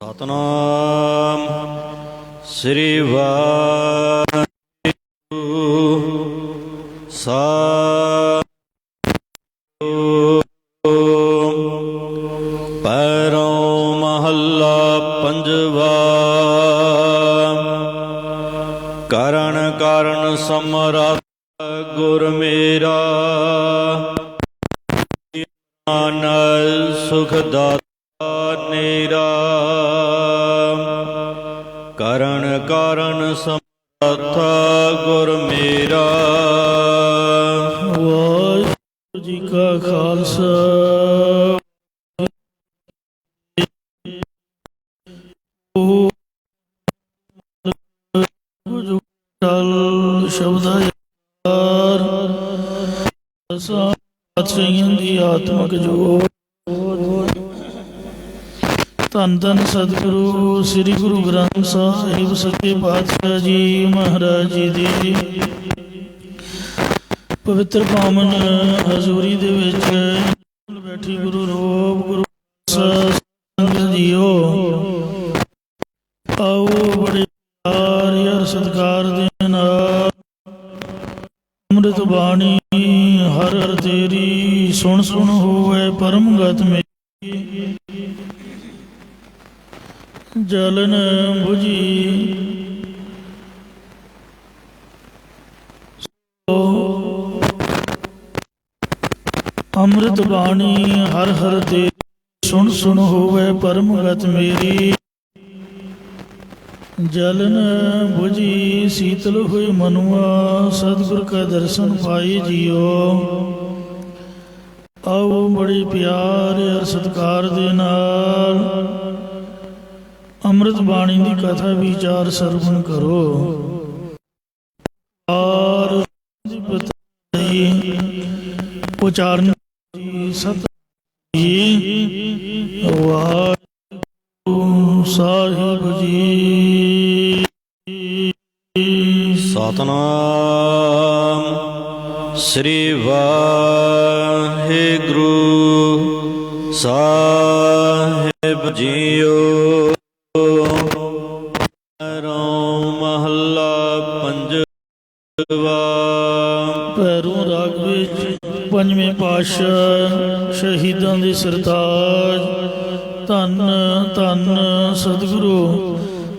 ਸਤਨਾਮ ਸ੍ਰੀ ਵਾਹਿਗੁਰੂ ਸਾਹਿਬ। ਪੈਰੋਂ ਮਹੱਲਾ ਪੰਜਵਾ। ਕਰਨ ਕਰਨ ਸਮਰੱਥ ਗੁਰ ਮੇਰਾ, ਸੁਖ ਦਾਤਾ ਨੇਰਾ। ਕਰਨ ਕਰਨ ਸਮਰੱਥ ਗੁਰ ਮੇਰਾ। ਵਾਹਿਗੁਰੂ ਜੀ ਕਾ ਖਾਲਸਾ ਸ਼ਬਦਾਂ ਦੀ ਆਤਮਕ ਜੋਤ। ਧੰਨ ਧੰਨ ਸਤਿਗੁਰੂ ਸ੍ਰੀ ਗੁਰੂ ਗ੍ਰੰਥ ਸਾਹਿਬ ਸੱਚੇ ਪਾਤਸ਼ਾਹ ਜੀ ਮਹਾਰਾਜ ਜੀ ਦੀ ਪਵਿੱਤਰ ਪਾਵਨ ਹਜ਼ੂਰੀ ਦੇ ਵਿੱਚ ਬੈਠੀ ਗੁਰੂ ਰੂਪ ਗੁਰੂ ਸੰਗਤ ਜੀਓ, ਆਓ ਬੜੇ ਪਿਆਰ ਯਾਰ ਸਤਿਕਾਰ ਦੇ ਨਾਲ ਅੰਮ੍ਰਿਤ ਬਾਣੀ ਹਰ ਹਰ ਤੇਰੀ ਸੁਣ ਸੁਣ ਹੋਵੇ ਪਰਮ ਗਤ ਮੇਰੀ। ਜਲਨ ਬੁਝੀ ਅੰਮ੍ਰਿਤ ਬਾਣੀ ਹਰ ਹਰ ਤੇਰੀ ਸੁਣ ਸੁਣ ਹੋਵੇ ਪਰਮ ਗਤ ਮੇਰੀ। ਜਲਨ ਬੁਝੀ ਸੀਤਲ ਹੋਈ ਮਨੁਆ, ਸਤਿਗੁਰ ਕਾ ਦਰਸ਼ਨ ਪਾਈ ਜੀਓ। ਆਓ ਬੜੇ ਪਿਆਰ ਅਰ ਸਤਿਕਾਰ ਦੇ ਨਾਲ ਅੰਮ੍ਰਿਤ ਬਾਣੀ ਦੀ ਕਥਾ ਵਿਚਾਰ ਸਰਵਣ ਕਰੋ। ਔਰ ਉਚਾਰਨ ਸਤ ਜੀ ਵਾਹਿਗੁਰੂ ਸਾਹਿਬ ਜੀ। ਸਤਨਾਮ ਸ੍ਰੀ ਵਾਹਿਗੁਰੂ ਸਾਹਿਬ ਜੀਓ। ਪੈਰੋਂ ਮਹੱਲਾ ਪੰਜਵਾ। ਪੈਰੋਂ ਰਾਗ ਵਿੱਚ ਪੰਜਵੇਂ ਪਾਤਸ਼ਾਹ ਸ਼ਹੀਦਾਂ ਦੇ ਸਰਤਾਜ ਧੰਨ ਧੰਨ ਸਤਿਗੁਰੂ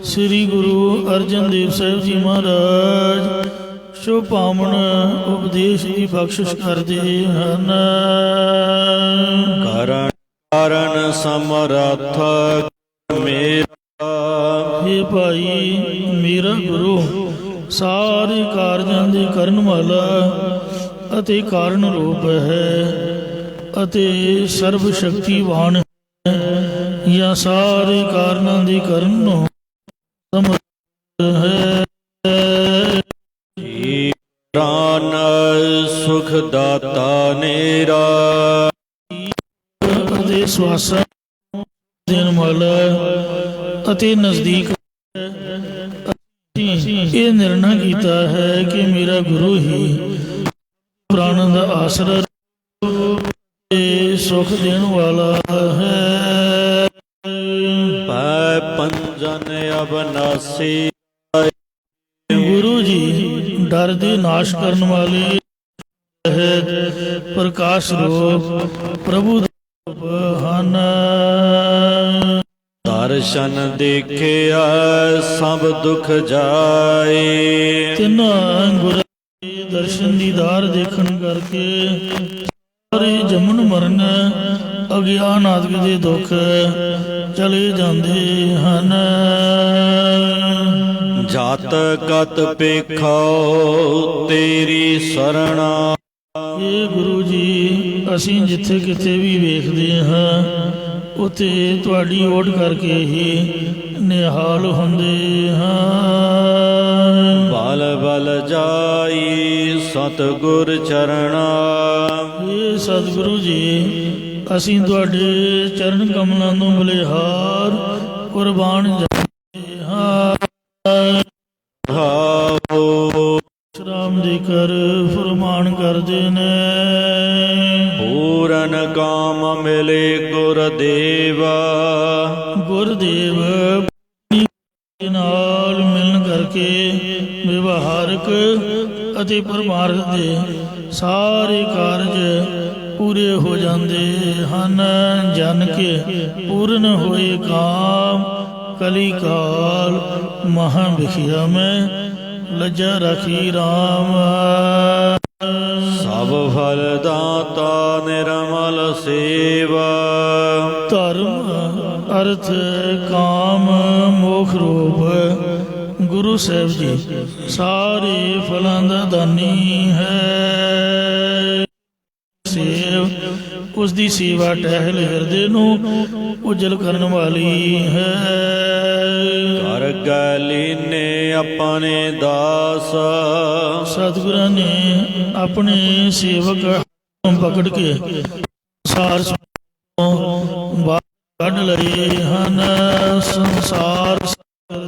ਸ੍ਰੀ ਗੁਰੂ ਅਰਜਨ ਦੇਵ ਸਾਹਿਬ ਜੀ ਮਹਾਰਾਜ ਸ਼ੁਭ ਪਾਵਨ ਉਪਦੇਸ਼ ਦੀ ਬਖਸ਼ਿਸ਼ ਕਰਦੇ ਹਨ। ਕਰਨ ਕਰਨ ਸਮਰੱਥ ਮੇਰਾ, ਇਹ ਭਾਈ ਮੇਰਾ ਗੁਰੂ ਸਾਰੇ ਕਾਰਜਾਂ ਦੇ ਕਰਨ ਵਾਲਾ ਅਤੇ ਕਾਰਨ ਰੂਪ ਹੈ ਅਤੇ ਸਰਬ ਸ਼ਕਤੀਵਾਨ ਹੈ, ਜਾਂ ਸਾਰੇ ਕਾਰਨਾਂ ਦੇ ਕਰਨ ਨੂੰ ਸਮਰੱਥ ਹੈ। ਪ੍ਰਾਨ ਸੁਖ ਦਾਤਾ ਨੇਰਾ, ਅਤੇ ਸਵਾਸਾਂ ਦੇਣ ਵਾਲਾ ਅਤੇ ਨਜ਼ਦੀਕ। ਇਹ ਨਿਰਣਾ ਕੀਤਾ ਹੈ ਕਿ ਮੇਰਾ ਗੁਰੂ ਹੀ ਪ੍ਰਾਣਾਂ ਦਾ ਆਸਰਾ ਤੇ ਸੁਖ ਦੇਣ ਵਾਲਾ ਹੈ। ਪੈ ਪੰਜਨ ਅਬਨਾਸੀ, ਗੁਰੂ ਜੀ ਡਰ ਦੇ ਨਾਸ਼ ਕਰਨ ਵਾਲੇ ਹੈ, ਪ੍ਰਕਾਸ਼ ਰੂਪ ਪ੍ਰਭੂ ਹਨ। ਦਰਸ਼ਨ ਦੇਖਿਆ ਸਭ ਦੁਖ ਜਾਏ, ਤਿੰਨਾਂ ਗੁਰਾਂ ਦੇ ਦਰਸ਼ਨ ਦੀਦਾਰ ਦੇਖਣ ਕਰਕੇ ਸਾਰੇ ਜੰਮਣ ਮਰਨ ਅਗਿਆਨ ਆਦਿ ਦੇ ਦੁੱਖ ਚਲੇ ਜਾਂਦੇ ਹਨ। ਜਾਤ ਕਤ ਪੇਖੋ ਤੇਰੀ ਸਰਣਾ। ਇਹ ਗੁਰੂ ਜੀ ਅਸੀਂ ਜਿੱਥੇ ਕਿਤੇ ਵੀ ਵੇਖਦੇ ਹਾਂ ਉੱਥੇ ਤੁਹਾਡੀ ਓਟ ਕਰਕੇ ਹੀ ਨਿਹਾਲ ਹੁੰਦੇ ਹਾਂ। ਬਲ ਬਲ ਜਾਈ ਸਤਿਗੁਰ ਚਰਣਾ। ਇਹ ਸਤਿਗੁਰੂ ਜੀ ਅਸੀਂ ਤੁਹਾਡੇ ਚਰਨ ਕਮਲਾਂ ਨੂੰ ਬਲਿਹਾਰ ਕੁਰਬਾਨ ਜਾਂਦੇ ਹਾਂ। ਸ਼ਰਾਮ ਦੇ ਕਰ ਫਰਮਾਨ ਕਰਦੇ ਨੇ। ਪੂਰਨ ਕਾਮ ਮਿਲੇ ਗੁਰ ਦੇਵਾ, ਗੁਰਦੇਵ ਦੇ ਨਾਲ ਮਿਲਣ ਕਰਕੇ ਵਿਵਹਾਰਕ ਅਤੇ ਪਰਮਾਰਥ ਦੇ ਸਾਰੇ ਕਾਰਜ ਪੂਰੇ ਹੋ ਜਾਂਦੇ ਹਨ। ਜਨ ਕੇ ਪੂਰਨ ਹੋਏ ਕਾਮ ਕਲੀ ਕਾਲ ਮਹਾ ਵਿਖਿਆ ਮੈਂ ਲੱਜਾ ਰਖੀ ਰਾਮ। ਸਭ ਫਲ ਦਾਤਾ ਨਿਰਮਲ ਸੇਵਾ, ਧਰਮ ਅਰਥ ਕਾਮ ਮੋਖ ਰੂਪ ਗੁਰੂ ਸਾਹਿਬ ਜੀ ਸਾਰੇ ਫਲਾਂ ਦਾ ਦਾਨੀ ਹੈ। ਸੇਵ ਉਸ ਦੀ ਸੇਵਾ ਟਹਿਲ ਹਿਰਦੇ ਨੂੰ ਉਜਲ ਕਰਨ ਵਾਲੀ ਹੈ। ਕਰ ਗੈ ਲੀਨੇ ਆਪਣੇ ਦਾਸ, ਸਤਿਗੁਰਾਂ ਨੇ ਆਪਣੇ ਸੇਵਕ ਪਕੜ ਕੇ ਸੰਸਾਰ ਤੋਂ ਬਾਹਰ ਕੱਢ ਲਏ ਹਨ। ਸੰਸਾਰ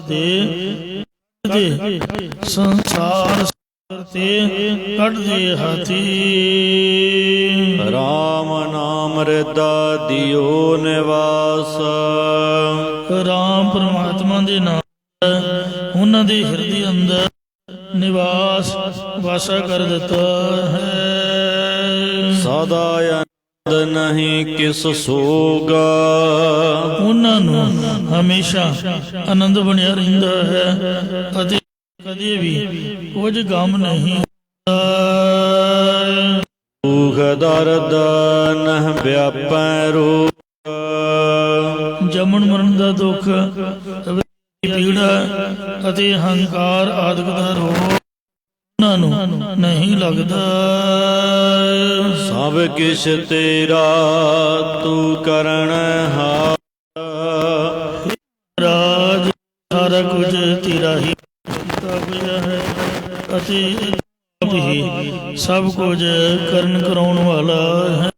ਦੇ ਸੰਸਾਰ ਤੇ ਕੱਢਦੇ ਹਾਥੀ, ਰਾਮ ਨਾਮ ਹਿਰਦਾ ਦਿਓ ਨਿਵਾਸ। ਰਾਮ ਪਰਮਾਤਮਾ ਦੇ ਨਾਮ ਉਹਨਾਂ ਦੇ ਹਿਰਦੇ ਅੰਦਰ ਨਿਵਾਸ ਵਾਸਾ ਕਰ ਦਿੱਤਾ ਹੈ। ਸਦਾ ਆਨੰਦ ਨਹੀਂ ਕਿਸ ਸੋਗਾ, ਉਹਨਾਂ ਨੂੰ ਹਮੇਸ਼ਾ ਆਨੰਦ ਬਣਿਆ ਰਹਿੰਦਾ ਹੈ ਅਤੇ ਕਦੇ ਵੀ ਕੁਝ ਗਮ ਨਹੀਂ ਹੁੰਦਾ। ਦੁਖ ਦਰਦ ਨਹ ਵਿਆਪੈ ਰੋਗ, ਜੰਮਣ ਮਰਨ ਦਾ ਦੁੱਖ, ਪੀੜਾ ਅਤੇ ਹੰਕਾਰ ਆਦਿਕ ਦਾ ਰੋਗ ਉਹਨਾਂ ਨੂੰ ਨਹੀਂ ਲੱਗਦਾ। ਸਭ ਕਿਛ ਤੇਰਾ ਤੂੰ ਕਰਣ ਹਾਰ, ਰਾਜ ਸਾਰਾ ਕੁਝ ਤੇਰਾ ਹੀ ਕੀਤਾ ਹੋਇਆ ਹੈ ਅਤੇ ਆਪ ਹੀ ਸਭ ਕੁਝ ਕਰਨ ਕਰਾਉਣ ਵਾਲਾ ਹੈ।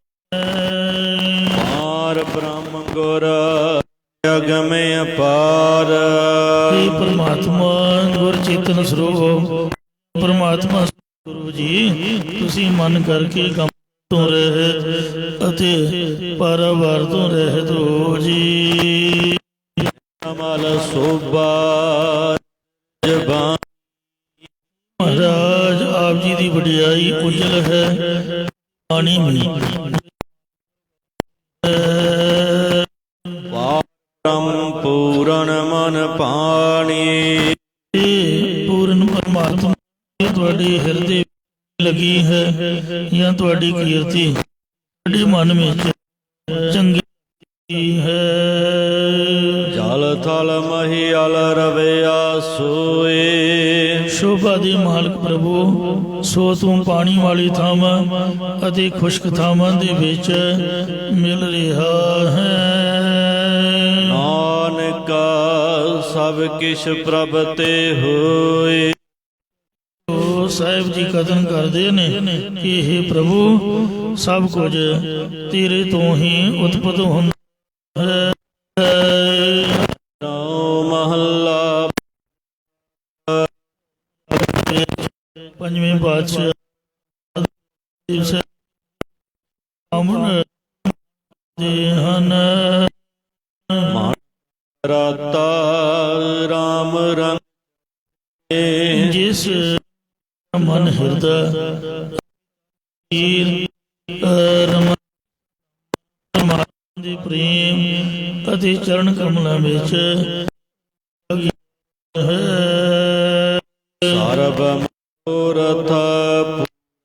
ਮਾਰ ਬ੍ਰਹਮ ਗੁਰ ਅਗਮ ਅਪਾਰ, हे ਪਰਮਾਤਮਾ ਗੁਰ ਚੇਤਨ ਸਰੂਪ ਪਰਮਾਤਮਾ ਗੁਰੂ ਜੀ ਤੁਸੀਂ ਮਨ ਕਰਕੇ ਕੰਮ ਤੋਂ ਰਹਿਤ ਅਤੇ ਪਰਵਾਰ ਤੋਂ ਰਹਿਤ ਹੋ ਜੀ। ਅਮਲ ਸੋਭਾ ਜਬਾਨ, ਮਹਾਰਾਜ ਆਪ ਜੀ ਦੀ ਵਡਿਆਈ ਉਜਲ ਹੈ। ਪਾਣੀ ਵੀ ਪਰਮ ਪੂਰਨ ਮਨ ਪਾਣੀ, ਪੂਰਨ ਪਰਮਾਤਮਾ ਤੁਹਾਡੇ ਹਿਰਦੇ ਲੱਗੀ ਹੈ ਜਾਂ ਤੁਹਾਡੀ ਕੀਰਤੀ ਤੁਹਾਡੇ ਮਨ ਵਿੱਚ ਚੰਗੀ ਹੈ। ਜਲ ਥਲ ਮਹੀਲ ਰਵਿਆ ਸੋਏ, ਸ਼ੋਭਾ ਦੇ ਮਾਲਕ ਪ੍ਰਭੂ ਸੋ ਤੂੰ ਪਾਣੀ ਵਾਲੀ ਥਾਵਾਂ ਅਤੇ ਖੁਸ਼ਕ ਥਾਵਾਂ ਦੇ ਵਿੱਚ ਮਿਲ ਰਿਹਾ ਹੈ। ਨਾਨਕ ਸਭ ਕਿਛ ਪ੍ਰਭ ਤੇ ਹੋਏ, ਉਹ ਸਾਹਿਬ ਜੀ ਕਥਨ ਕਰਦੇ ਨੇ ਕਿ ਇਹ ਪ੍ਰਭੂ ਸਭ ਕੁਝ ਤੇਰੇ ਤੋਂ ਹੀ ਉਤਪਤ ਹੁੰਦਾ ਹੈ। ਨਾਮ ਮਹੱਲਾ ਪੰਜਵੇਂ ਪਾਤਸ਼ਾਹ ਅਮਨ ਦੇ ਹਨ। ਰਾਤਾ ਰਾਮ ਰੰਗੇ, ਜਿਸ ਮਨ ਹਿਰਦਾ ਰਮਨ ਦੇ ਪ੍ਰੇਮ ਅਤੇ ਚਰਨ ਕਮਲਾਂ ਵਿੱਚ ਹੈ। ਸਰਬ ਮਨੋਰਥ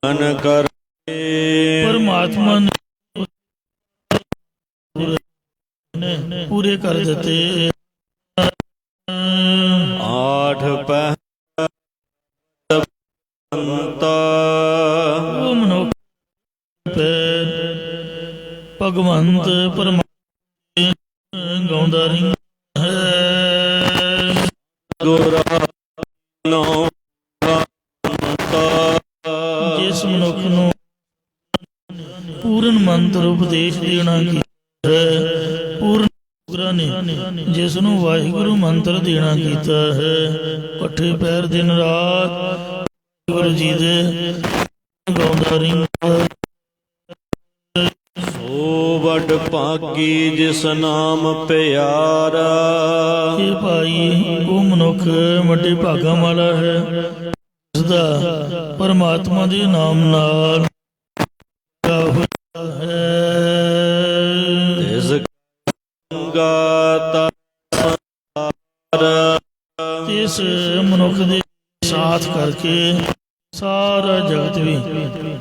ਪੂਰਨ ਕਰੇ, ਪਰਮਾਤਮਾ ਨੇ ਪੂਰੇ ਕਰ ਦਿੱਤੇ। ਆਠ ਪਹਿਰ ਉਹ ਮਨੁੱਖ ਭਗਵੰਤ ਪਰਮਾਤਮਾ ਗਾਉਂਦਾ ਰਹਿੰਦਾ ਹੈ। ਗੁਰ ਨੋ ਜਿਸ ਮਨੁੱਖ ਨੂੰ ਪੂਰਨ ਮੰਤਰ ਉਪਦੇਸ਼ ਦੇਣਾ ਕੀਤਾ ਹੈ, ਪੂਰਨ ਗੁਰਾਂ ਨੇ ਜਿਸ ਨੂੰ ਵਾਹਿਗੁਰੂ ਮੰਤਰ ਦੇਣਾ ਕੀਤਾ ਹੈ, ਪੱਠੇ ਪੈਰ ਦਿਨ ਰਾਤ ਗੁਰੂ ਜੀ ਦੇ ਗਾਉਂਦਾ ਰਹਿੰਦਾ। ਸੋ ਵਡ ਭਾਗੀ ਜਿਸ ਨਾਮ ਪਿਆਰਾ। ਇਹ ਭਾਈ ਉਹ ਮਨੁੱਖ ਵੱਡੇ ਭਾਗਾਂ ਵਾਲਾ ਹੈ ਜਿਸਦਾ ਪਰਮਾਤਮਾ ਦੇ ਨਾਮ ਨਾਲ ਹੋਇਆ ਹੈ। ਤਿਸ ਗੰਗਾ ਇਸ ਮਨੁੱਖ ਦੇ ਸਾਥ ਕਰਕੇ ਸਾਰਾ ਜਗਤ ਵੀ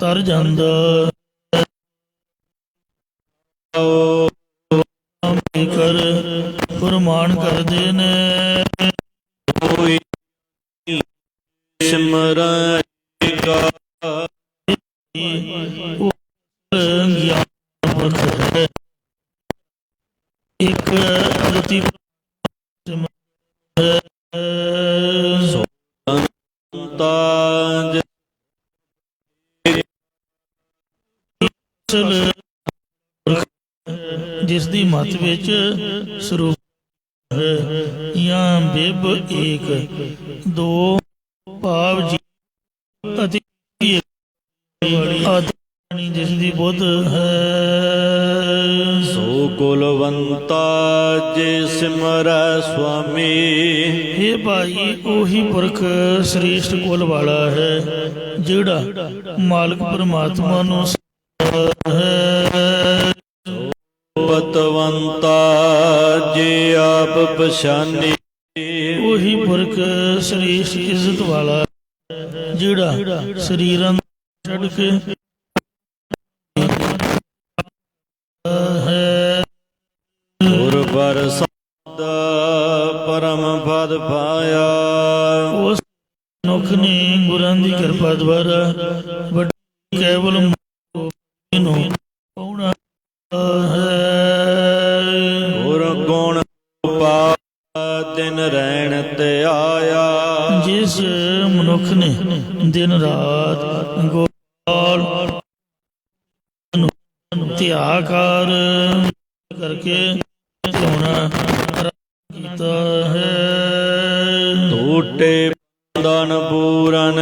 ਤਰ ਜਾਂਦਾ। ਕਰ ਫਰਮਾਨ ਕਰਦੇ ਨੇ ਕੋਈ ਸਿਮਰੇਗਾ। ਉਹ ਗਿਆਨ ਪੁਰਖ ਹੈ। ਇੱਕ ਰਤੀ ਤਾਜ ਜਿਸ ਦੀ ਮੱਤ ਵਿੱਚ ਸਰੂਪ ਹੈ ਜਾਂ ਬਿਬ ਏਕ ਦੋ ਭਾਵ ਜੀ ਅਤੇ ਆਦਿ ਜਿਸ ਦੀ ਬੁੱਧ ਹੈ। ਸੋ ਕੁਲਵੰਤਾ ਜੇ ਸਿਮਰੈ ਸੁਆਮੀ। ਇਹ ਭਾਈ ਉਹੀ ਪੁਰਖ ਸ੍ਰੇਸ਼ਟ ਕੁਲ ਵਾਲਾ ਹੈ ਜਿਹੜਾ ਮਾਲਕ ਪਰਮਾਤਮਾ ਨੂੰ ਹੈ। ਪਤਵੰਤਾ ਜੇ ਆਪ ਪਛਾਨੀ। ਉਹੀ ਪੁਰਖ ਸ੍ਰੇਸ਼ਟ ਇੱਜ਼ਤ ਵਾਲਾ ਹੈ ਜਿਹੜਾ ਸਰੀਰਾਂ ਨੂੰ ਛੱਡ ਕੇ ਹੈ। ਗੁਰ ਪ੍ਰਸਾਦ ਪਰਮ ਪਦ ਪਾਇਆ। ਉਸ ਮਨੁੱਖ ਨੇ ਗੁਰਾਂ ਦੀ ਕਿਰਪਾ ਦੁਆਰਾ ਵੱਡੀ ਕੇਵਲ ਨੂੰ ਪਾਉਣਾ ਹੈ। ਗੁਰ ਗੁਣ ਪਾ ਦਿਨ ਰਹਿਣ ਤੇ ਆਇਆ। ਜਿਸ ਮਨੁੱਖ ਨੇ ਦਿਨ ਰਾਤ ਗੋਪਾਲ ਨੂੰ ਧਿਆਕਾਰ ਕਰਕੇ ਧਿਆਉਣਾ ਕੀਤਾ ਹੈ। ਟੂਟੇ ਬੰਧਨ ਪੂਰਨ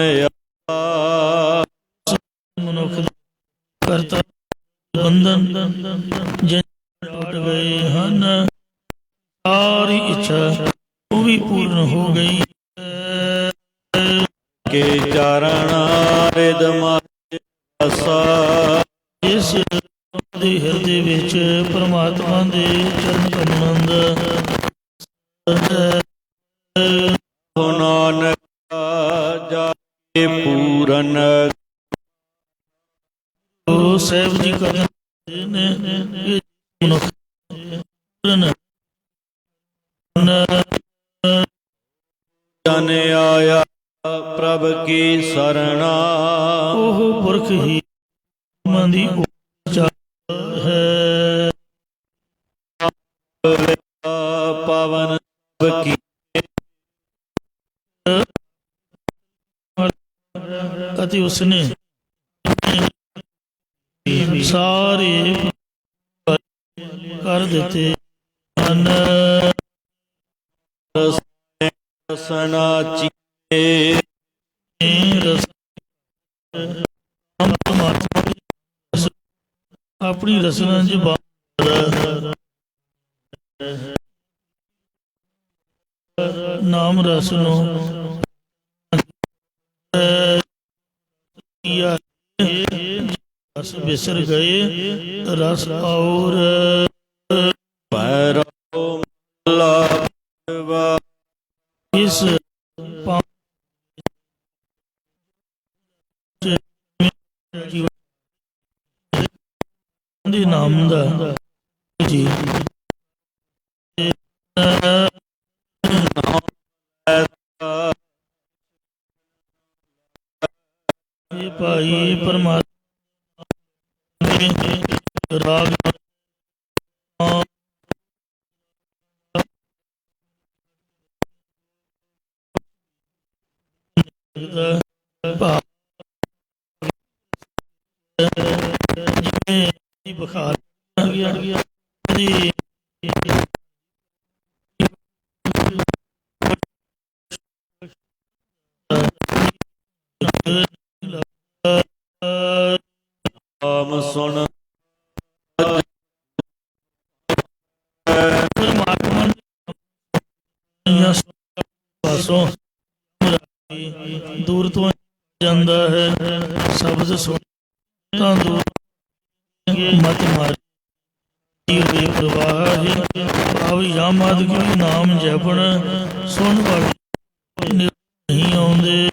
ਮਨੁੱਖ ਕਰਤਾ ਬੰਧਨ ਜਿਨ ਟੁੱਟ ਗਏ ਹਨ। ਸਾਰੀ ਇੱਛਾ ਉਹ ਵੀ ਪੂਰਨ ਹੋ ਗਈ ਕੇ ਚਰਨ ਰਿਦ ਮਾਸਾ। ਇਸ ਦੇ ਹਿਰਦੇ ਵਿੱਚ ਪਰਮਾਤਮਾ ਦੇ ਚਰਨ ਕਮਲਾਂ ਦਾ ਨਾਨਕ ਜਾ ਕੇ ਪੂਰਨ। ਉਹ ਸਾਹਿਬ ਜੀ ਕਰਦੇ ਨੇ ਇਹ ਮਨੁੱਖ ਪੂਰਨ ਜਨ ਆਇਆ ਪ੍ਰਭ ਕੀ ਸਰਣਾ। ਉਹ ਪੁਰਖ ਹੀ ਮਨ ਦੀ ਉਚਾ ਹੈ। ਪਵਨ ਕੀ ਅਤੇ ਉਸਨੇ ਸਾਰੇ ਕਰ ਦਿੱਤੇ ਹਨ। ਰਸਨਾ ਚੀਏ ਆਪਣੀ ਰਸਨਾ ਜ਼ਬਾਨ ਨਾਮ ਰਸ ਨੂੰ ਰਸ ਵਿਸਰ ਗਏ ਰਸ ਔਰ ਪੈਰੋ ਮੱਲਾ ਇਸ ਦੇ ਨਾਮ ਦਾ ਜੀ ਇਹ ਭਾਈ ਪਰਮਾਤਮਾ ਰਾਗ ਜਿਵੇਂ ਬੁਖਾਰ ਆ ਗਿਆ ਕਦੀ ਨਾਮ ਸੁਣ ਜਾਂ ਪਾਸੋਂ ਦੂਰ ਤੋਂ ਜਾਂਦਾ ਹੈ। ਸ਼ਬਦ ਸੁਣ ਤਾਂ ਦੂਰ ਮਤ ਮਾਰੀ ਵੇ ਪ੍ਰਵਾਹ ਭਾਵ ਯਾਮਦ ਕੀ ਨਾਮ ਜਪਣ ਸੁਣ ਵਾਲੇ ਨਹੀਂ ਆਉਂਦੇ।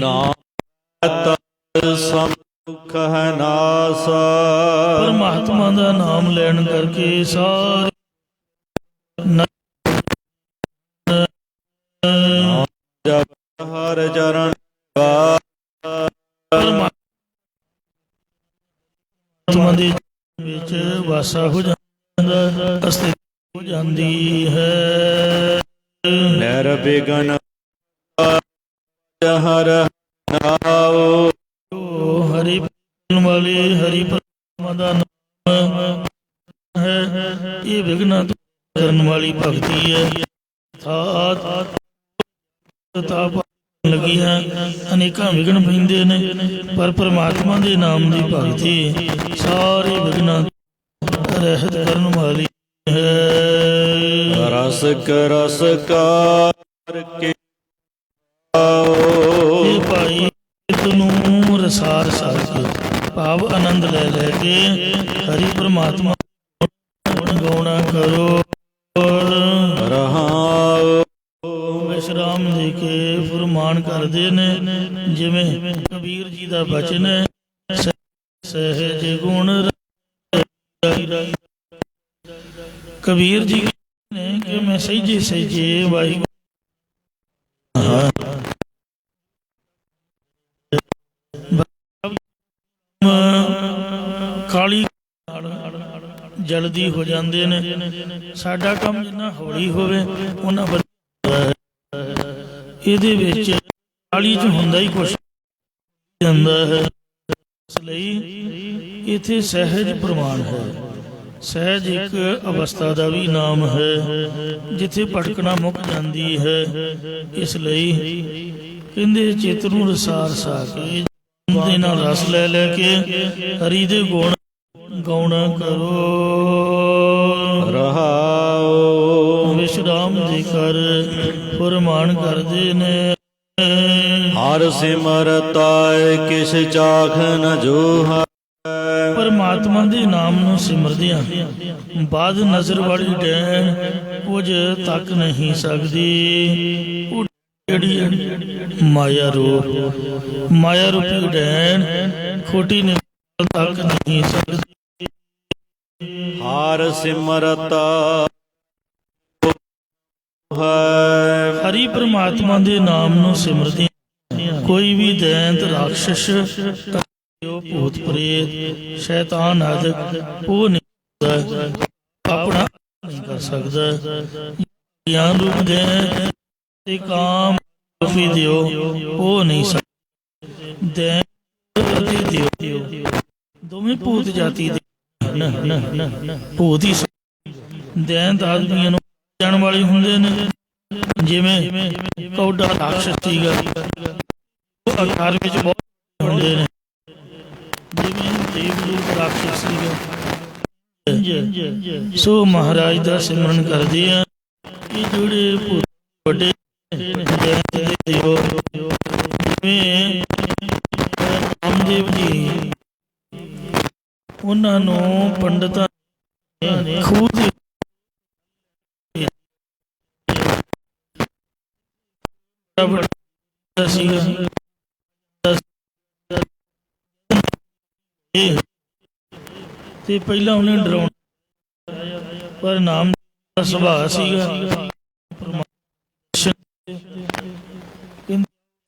ਨਾਮ ਤਤ ਸੰਖ ਹੈ ਨਾਸ। ਪਰਮਾਤਮਾ ਦਾ ਨਾਮ ਲੈਣ ਕਰਕੇ ਸਾਰੇ ਜਪ ਹਰ ਚਰਨ ਪਰਮਾਤਮਾ ਦੇ ਵਿੱਚ ਵਾਸਾ ਹੋ ਜਾਂਦਾ, ਅਸਥਿਤ ਹੋ ਜਾਂਦੀ ਹੈ। ਨਿਰਵਿਘਨ ਹਰ ਨਾਉ। ਹਰੀ ਵਾਲੇ ਹਰੀ ਪਰਮਾਤਮਾ ਦਾ ਨਾਮ ਹੈ, ਇਹ ਵਿਘਨਾਂ ਦੂਰ ਕਰਨ ਵਾਲੀ ਭਗਤੀ ਹੈ। ਤਾਪ ਲੱਗੀਆਂ ਅਨੇਕਾਂ ਵਿਘਨ ਪੈਂਦੇ ਨੇ, ਪਰ ਪਰਮਾਤਮਾ ਦੇ ਨਾਮ ਦੀ ਭਗਤੀ ਸਾਰੇ ਵਿਘਨਾਂ ਰਹਿਤ ਕਰਨ ਵਾਲੀ ਹੈ। ਰਸਕ ਰਸ ਕਾਰ ਕੇ ਇਹ ਭਾਈ ਤਨੂੰ ਰਸਾਰ ਸਾਰ ਕੇ ਭਾਵ ਆਨੰਦ ਲੈ ਲੈ ਕੇ ਹਰੀ ਪਰਮਾਤਮਾ ਗਾਉਣਾ ਕਰੋ। ਰਹਾਉ ਵਿਸ਼ਰਾਮ ਦੇ ਕੇ ਫਰਮਾਨ ਕਰਦੇ ਨੇ, ਜਿਵੇਂ ਕਬੀਰ ਜੀ ਦਾ ਬਚਨ ਹੈ, ਸਹਿਜ ਗੁਣ ਕਬੀਰ ਜੀ ਨੇ ਕਿ ਮੈਂ ਸਹਿਜੇ ਸਹਿਜੇ ਵਾਹਿਗੁਰੂ ਕਾਲੀ ਜਲਦੀ ਹੋ ਜਾਂਦੇ ਨੇ। ਸਾਡਾ ਕੰਮ ਜਿੰਨਾ ਹੌਲੀ ਹੋਵੇ ਉਹਨਾਂ ਇਹਦੇ ਵਿੱਚ ਕਾਲੀ ਚ ਹੁੰਦਾ ਹੀ ਕੁਛ ਜਾਂਦਾ ਹੈ। ਇਸ ਲਈ ਇੱਥੇ ਸਹਿਜ ਪ੍ਰਮਾਣ ਹੈ। ਸਹਿਜ ਇੱਕ ਅਵਸਥਾ ਦਾ ਵੀ ਨਾਮ ਹੈ ਜਿੱਥੇ ਭਟਕਣਾ ਮੁੱਕ ਜਾਂਦੀ ਹੈ। ਇਸ ਲਈ ਕਹਿੰਦੇ ਚਿੱਤ ਨੂੰ ਰਸਾਰ ਸਾ ਕੇ ਦੇ ਨਾਲ ਰਸ ਲੈ ਲੈ ਕੇ ਹਰੀ ਦੇ ਗੁਣ ਗਾਉਣਾ ਕਰੋ। ਰਹਾਉ ਵਿਸ਼ਰਾਮ ਦੇ ਕਰ ਫਰਮਾਨ ਕਰਦੇ ਨੇ, ਹਰ ਸਿਮਰਤਾਇ ਕਿਛ ਚਾਖ ਨ ਜੋਹਾ। ਪਰਮਾਤਮਾ ਦੇ ਨਾਮ ਨੂੰ ਸਿਮਰਦਿਆਂ ਬਾਦ ਨਜ਼ਰ ਵਾਲੀ ਡੈਣ ਕੁਝ ਤੱਕ ਨਹੀਂ ਸਕਦੀ। ਉਹ ਜਿਹੜੀ ਮਾਇਆ ਰੂਪੀ ਡੈਣ ਖੋਟੀ ਨੇ ਤੱਕ ਨਹੀਂ ਸਕਦੀ। ਹਰ ਸਿਮਰਤਾ ਹਰੀ ਪਰਮਾਤਮਾ ਦੇ ਨਾਮ ਨੂੰ ਸਿਮਰਦੇ ਕੋਈ ਵੀ ਦੈਂਤ ਰਾਖਸ਼ ਭੂਤ ਪ੍ਰੇਤ ਸ਼ੈਤਾਨ ਆਦਿਕ ਉਹ ਨਹੀਂ ਆਪਣਾ ਨਹੀਂ ਕਰ ਸਕਦਾ। ਗਿਆਨ ਰੂਪ ਦੇ ਤੇ ਕਾਮ ਰੂਪੀ ਦਿਓ ਉਹ ਨਹੀਂ ਸਕਦਾ। ਦੈਂਤ ਦਿਓ ਦੋਵੇਂ ਭੂਤ ਜਾਤੀ ਦੇ ਭੂਤ ਹੀ ਦੈਂਤ ਆਦਮੀਆਂ ਨੂੰ ਜਾਣ ਵਾਲੇ ਹੁੰਦੇ ਨੇ। ਜਿਵੇਂ ਕੌਡਾ ਰਾਖਸ਼ ਸੀਗਾ, ਉਹ ਆਕਾਰ ਵਿੱਚ ਬਹੁਤ ਹੁੰਦੇ ਨੇ। ਜਿਵੇਂ ਦੇਵ ਰਾਖਸ਼ ਸੀਗਾ, ਸੋ ਮਹਾਰਾਜ ਦਾ ਸਿਮਰਨ ਕਰਦੇ ਆ। ਇਹ ਜਿਹੜੇ ਭੂਤ ਵੱਡੇ ਜਿਵੇਂ ਰਾਮਦੇਵ ਜੀ, ਉਹਨਾਂ ਨੂੰ ਪੰਡਤਾਂ ਨੇ ਖੂਹ ਦੇ ਸੀਗਾ ਤੇ ਪਹਿਲਾਂ ਉਹਨੇ ਡਰਾਉਣਾ, ਪਰ ਨਾਮ ਦਾ ਸੁਭਾਅ ਸੀਗਾ।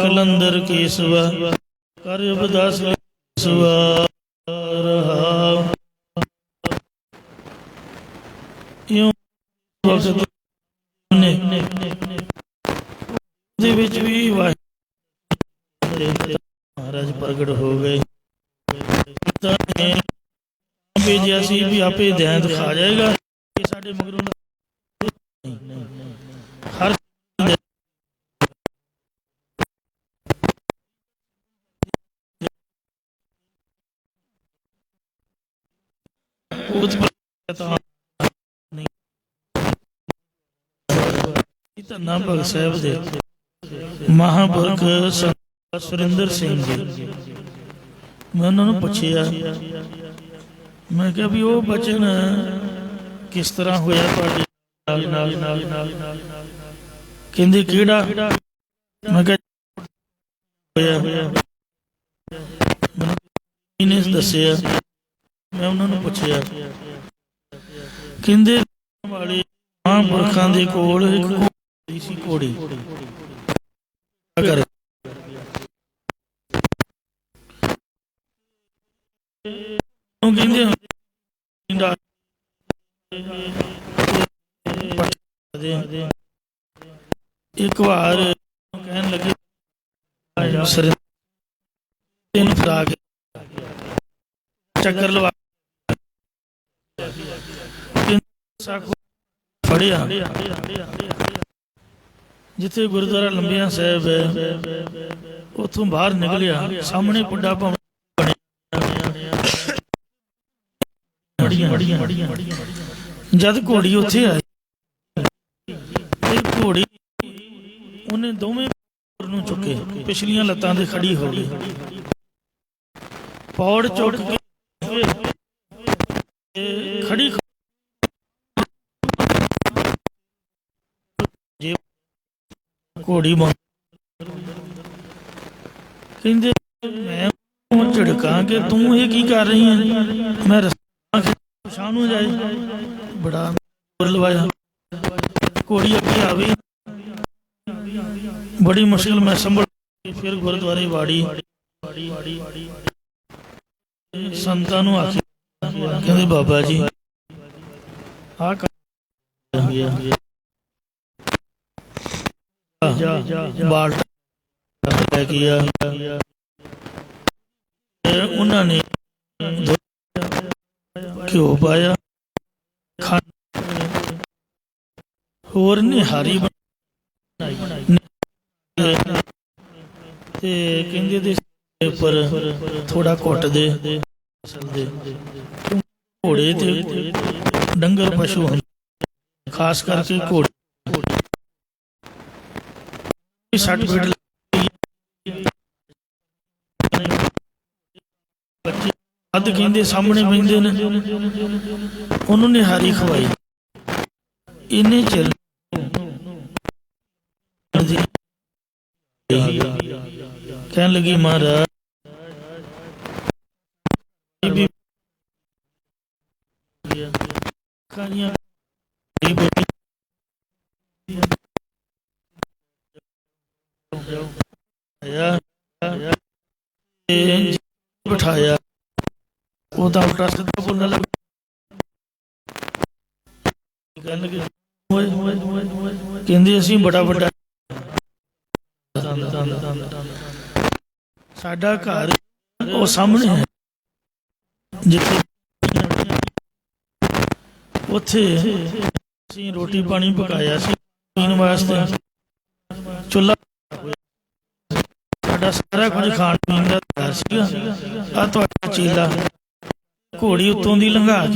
ਕਲੰਦਰ ਕੇਸਵਾ ਕਰ ਅਬਦਾਸ ਸਵਾ ਰਹਾ। ਇਉਂ ਵਕਤ ਨੇ ਦੇ ਵਿੱਚ ਵੀ ਮਹਾਰਾਜ ਪ੍ਰਗਟ ਹੋ ਗਏ। ਤਾਂ ਭੇਜਿਆ ਸੀ ਵੀ ਆਪੇ ਦੈਂਤ ਖਾ ਜਾਏਗਾ, ਇਹ ਸਾਡੇ ਮਗਰੋਂ ਹਰ ਧੰਨਾ ਭਗਤ ਸਾਹਿਬ ਦੇ ਮਹਾਂਪੁਰਖ ਸੰਤ ਸੁਰਿੰਦਰ ਸਿੰਘ ਜੀ। ਮੈਂ ਉਹਨਾਂ ਨੂੰ ਪੁੱਛਿਆ, ਮੈਂ ਕਿਹਾ ਵੀ ਉਹ ਬਚਨ ਕਿਸ ਤਰ੍ਹਾਂ ਹੋਇਆ ਤੁਹਾਡੇ ਨਾਲ? ਕਹਿੰਦੇ ਕਿਹੜਾ? ਮੈਂ ਕਿਹਾ ਹੋਇਆ ਮੈਨੂੰ ਇਹਨੇ ਦੱਸਿਆ। ਮੈਂ ਉਹਨਾਂ ਨੂੰ ਪੁੱਛਿਆ, ਕਹਿੰਦੇ ਵਾਲੇ ਮਹਾਂਪੁਰਖਾਂ ਦੇ ਕੋਲ ਇੱਕ ਘੋੜੀ ਸੀ, ਘੋੜੀ ਉਹ ਕਹਿੰਦੇ ਇੱਕ ਵਾਰ ਕਹਿਣ ਲੱਗੇ ਤੈਨੂੰ ਫੜਾ ਕੇ ਚੱਕਰ ਲਵਾ ਫੜਿਆ। ਜਿੱਥੇ ਗੁਰਦੁਆਰਾ ਲੰਬੀਆਂ ਸਾਹਿਬ ਹੈ ਉੱਥੋਂ ਬਾਹਰ ਨਿਕਲਿਆ, ਸਾਹਮਣੇ ਪੁੱਡਾ ਭਵਨ ਜਦ ਘੋੜੀ ਉੱਥੇ ਆਈ, ਘੋੜੀ ਉਹਨੇ ਦੋਵੇਂ ਨੂੰ ਚੁੱਕੇ, ਪਿਛਲੀਆਂ ਲੱਤਾਂ ਤੇ ਖੜੀ ਹੋ ਗਈ, ਪੌੜ ਚੁੱਕ ਕੇ ਖੜੀ ਘੋੜੀ ਕਹਿੰਦੇ ਮੈਂ ਝਿੜਕਾਂ ਕਿ ਤੂੰ ਇਹ ਕੀ ਕਰ ਰਹੀ ਹੈ? ਮੈਂ ਰਸਤਾ ਨੂੰ ਜਾਏ, ਬੜਾ ਲਵਾਇਆ। ਘੋੜੀ ਅੱਗੇ ਆਵੇ, ਬੜੀ ਮੁਸ਼ਕਿਲ ਮੈਂ ਸੰਭਲ ਫਿਰ ਗੁਰਦੁਆਰੇ ਵਾੜੀ। ਸੰਤਾਂ ਨੂੰ ਆਖਿਆ, ਕਹਿੰਦੇ ਬਾਬਾ ਜੀ ਆਹ ਬਾਲਟਾ ਲੈ ਕੇ ਆ। ਉਹਨਾਂ ਨੇ ਘਿਓ ਪਾਇਆ, ਹੋਰ ਨਿਹਾਰੀ ਤੇ ਕਹਿੰਦੇ ਦੇ ਉੱਪਰ ਥੋੜਾ ਘੁੱਟ ਦੇ, ਘੋੜੇ ਤੇ ਡੰਗਰ ਪਸ਼ੂ ਹੁੰਦੇ, ਖਾਸ ਕਰਕੇ ਘੋੜੇ 60 ਫੀਟ ਬੱਚੇ ਅੱਧ ਕਹਿੰਦੇ ਸਾਹਮਣੇ ਬੈਠਦੇ ਨੇ, ਉਹਨੂੰ ਨਿਹਾਰੀ ਖਵਾਈ। ਇੰਨੇ ਚਿਰ ਕਹਿਣ ਲੱਗੀ ਮਹਾਰਾਜ ਬਿਠਾਇਆ, ਉਹਦਾ ਉਲਟਾ ਸਿੱਧਾ ਬੋਲਣ ਲੱਗ ਕਹਿੰਦੇ ਅਸੀਂ ਬੜਾ ਵੱਡਾ ਸਾਡਾ ਘਰ ਉਹ ਸਾਹਮਣੇ ਹੈ, ਜਿੱਥੇ ਉੱਥੇ ਅਸੀਂ ਰੋਟੀ ਪਾਣੀ ਪਕਾਇਆ ਸੀ ਪੀਣ ਵਾਸਤੇ, ਚੁੱਲ੍ਹਾ ਸਾਡਾ ਸਾਰਾ ਕੁਝ ਖਾਣ ਪੀਣ ਦਾ ਤਿਆਰ ਸੀਗਾ। ਆ ਤੁਹਾਡਾ ਚੇਲਾ ਘੋੜੀ ਉੱਤੋਂ ਦੀ ਲੰਘਾ ਕੇ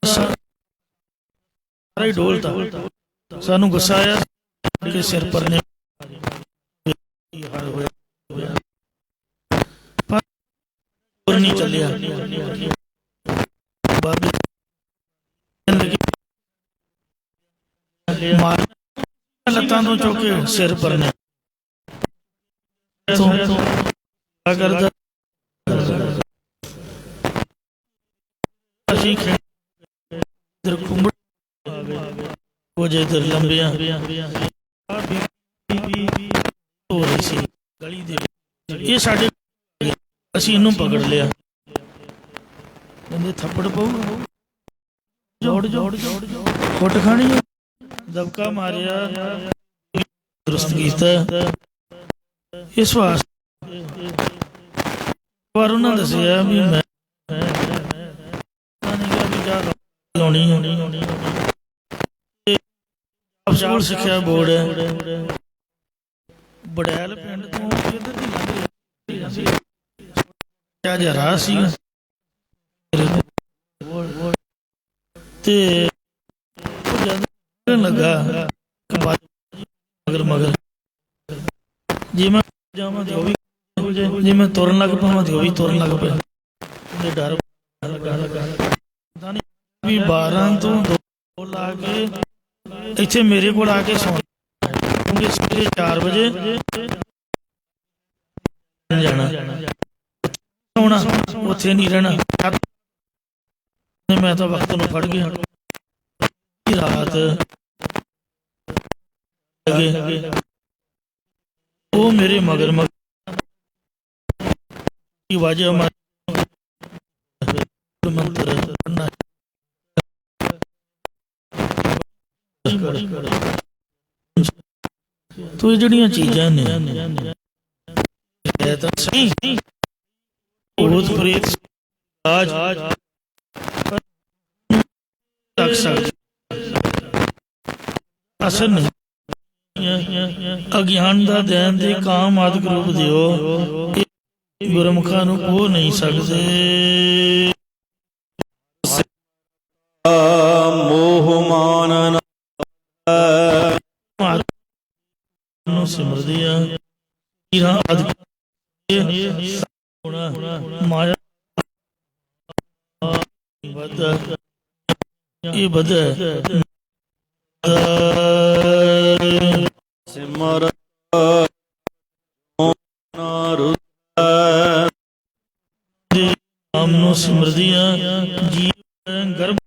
ਸਾਰਾ ਹੀ ਡੋਲਤਾ। ਸਾਨੂੰ ਗੁੱਸਾ ਆਇਆ ਕਿ ਸਿਰ ਪਰ ਨੇ ਪਰ ਨਹੀਂ ਚੱਲਿਆ। ਬਾਬੇ ਲੱਤਾਂ ਤੋਂ ਚੁੱਕ ਕੇ ਸਿਰ ਪਰ ਨੇ ਕਰਦਾ। ਅਸੀਂ ਉਹ ਜੇ ਇਧਰ ਲੰਬੀਆਂ ਹੋ ਰਹੀ ਸੀ ਗਲੀ ਦੇ, ਇਹ ਸਾਡੇ ਅਸੀਂ ਇਹਨੂੰ ਪਕੜ ਲਿਆ, ਕਹਿੰਦੇ ਥੱਪੜ ਪਊ, ਜੋੜ ਜੋੜ ਫੁੱਟ ਖਾਣੀ, ਦਬਕਾ ਮਾਰਿਆ, ਦੁਰਸਤ ਕੀਤਾ। ਇਸ ਵਾਸਤੇ ਪਰ ਉਹਨਾਂ ਦੱਸਿਆ ਵੀ ਮੈਂ ਲਾਉਣੀ ਸਕੂਲ ਸਿੱਖਿਆ ਬੋਰਡ ਬੜੈਲ ਪਿੰਡ ਤੋਂ ਇੱਧਰ ਦੀ ਲੰਘੇ ਰਾਹ ਸੀ ਤੇ ਸਮਝਣ ਲੱਗਾ ਕਿ ਮਗਰ ਮਗਰ ਜੇ ਮੈਂ ਜਾਵਾਂ ਤੇ ਉਹ ਵੀ ਹੋ ਜਾਏ, ਜੇ ਮੈਂ ਤੁਰਨ ਲੱਗ ਪਾਵਾਂ ਤੇ ਉਹ ਵੀ ਤੁਰਨ ਲੱਗ ਪਿਆ। ਤੇ ਡਰ ਪਤਾ ਨਹੀਂ ਵੀ 12 ਤੋਂ 2 ਲਾ ਕੇ ਇੱਥੇ ਮੇਰੇ ਕੋਲ ਆ ਕੇ ਸੌਂ, ਕਿਉਂਕਿ ਸਵੇਰੇ 4 ਵਜੇ ਜਾਣਾ, ਸੌਣਾ ਉੱਥੇ ਨਹੀਂ ਰਹਿਣਾ। ਮੈਂ ਤਾਂ ਵਕਤ ਨੂੰ ਫੜ ਗਿਆ, ਰਾਤ ਉਹ ਮੇਰੇ ਮਗਰ की वजह मंत्र पढ़ना तो ये जड़ियां चीज़ां ने है तां सही भूत प्रेत आज तक सकते असर नहीं। अज्ञान दा दैन दे काम आदि रूप दिओ गुरमुखा नूं हो नहीं सकते। मोह मान सिमरदिया माया ये बद सिमर नाम नु सिमरदिया जीव गर्भ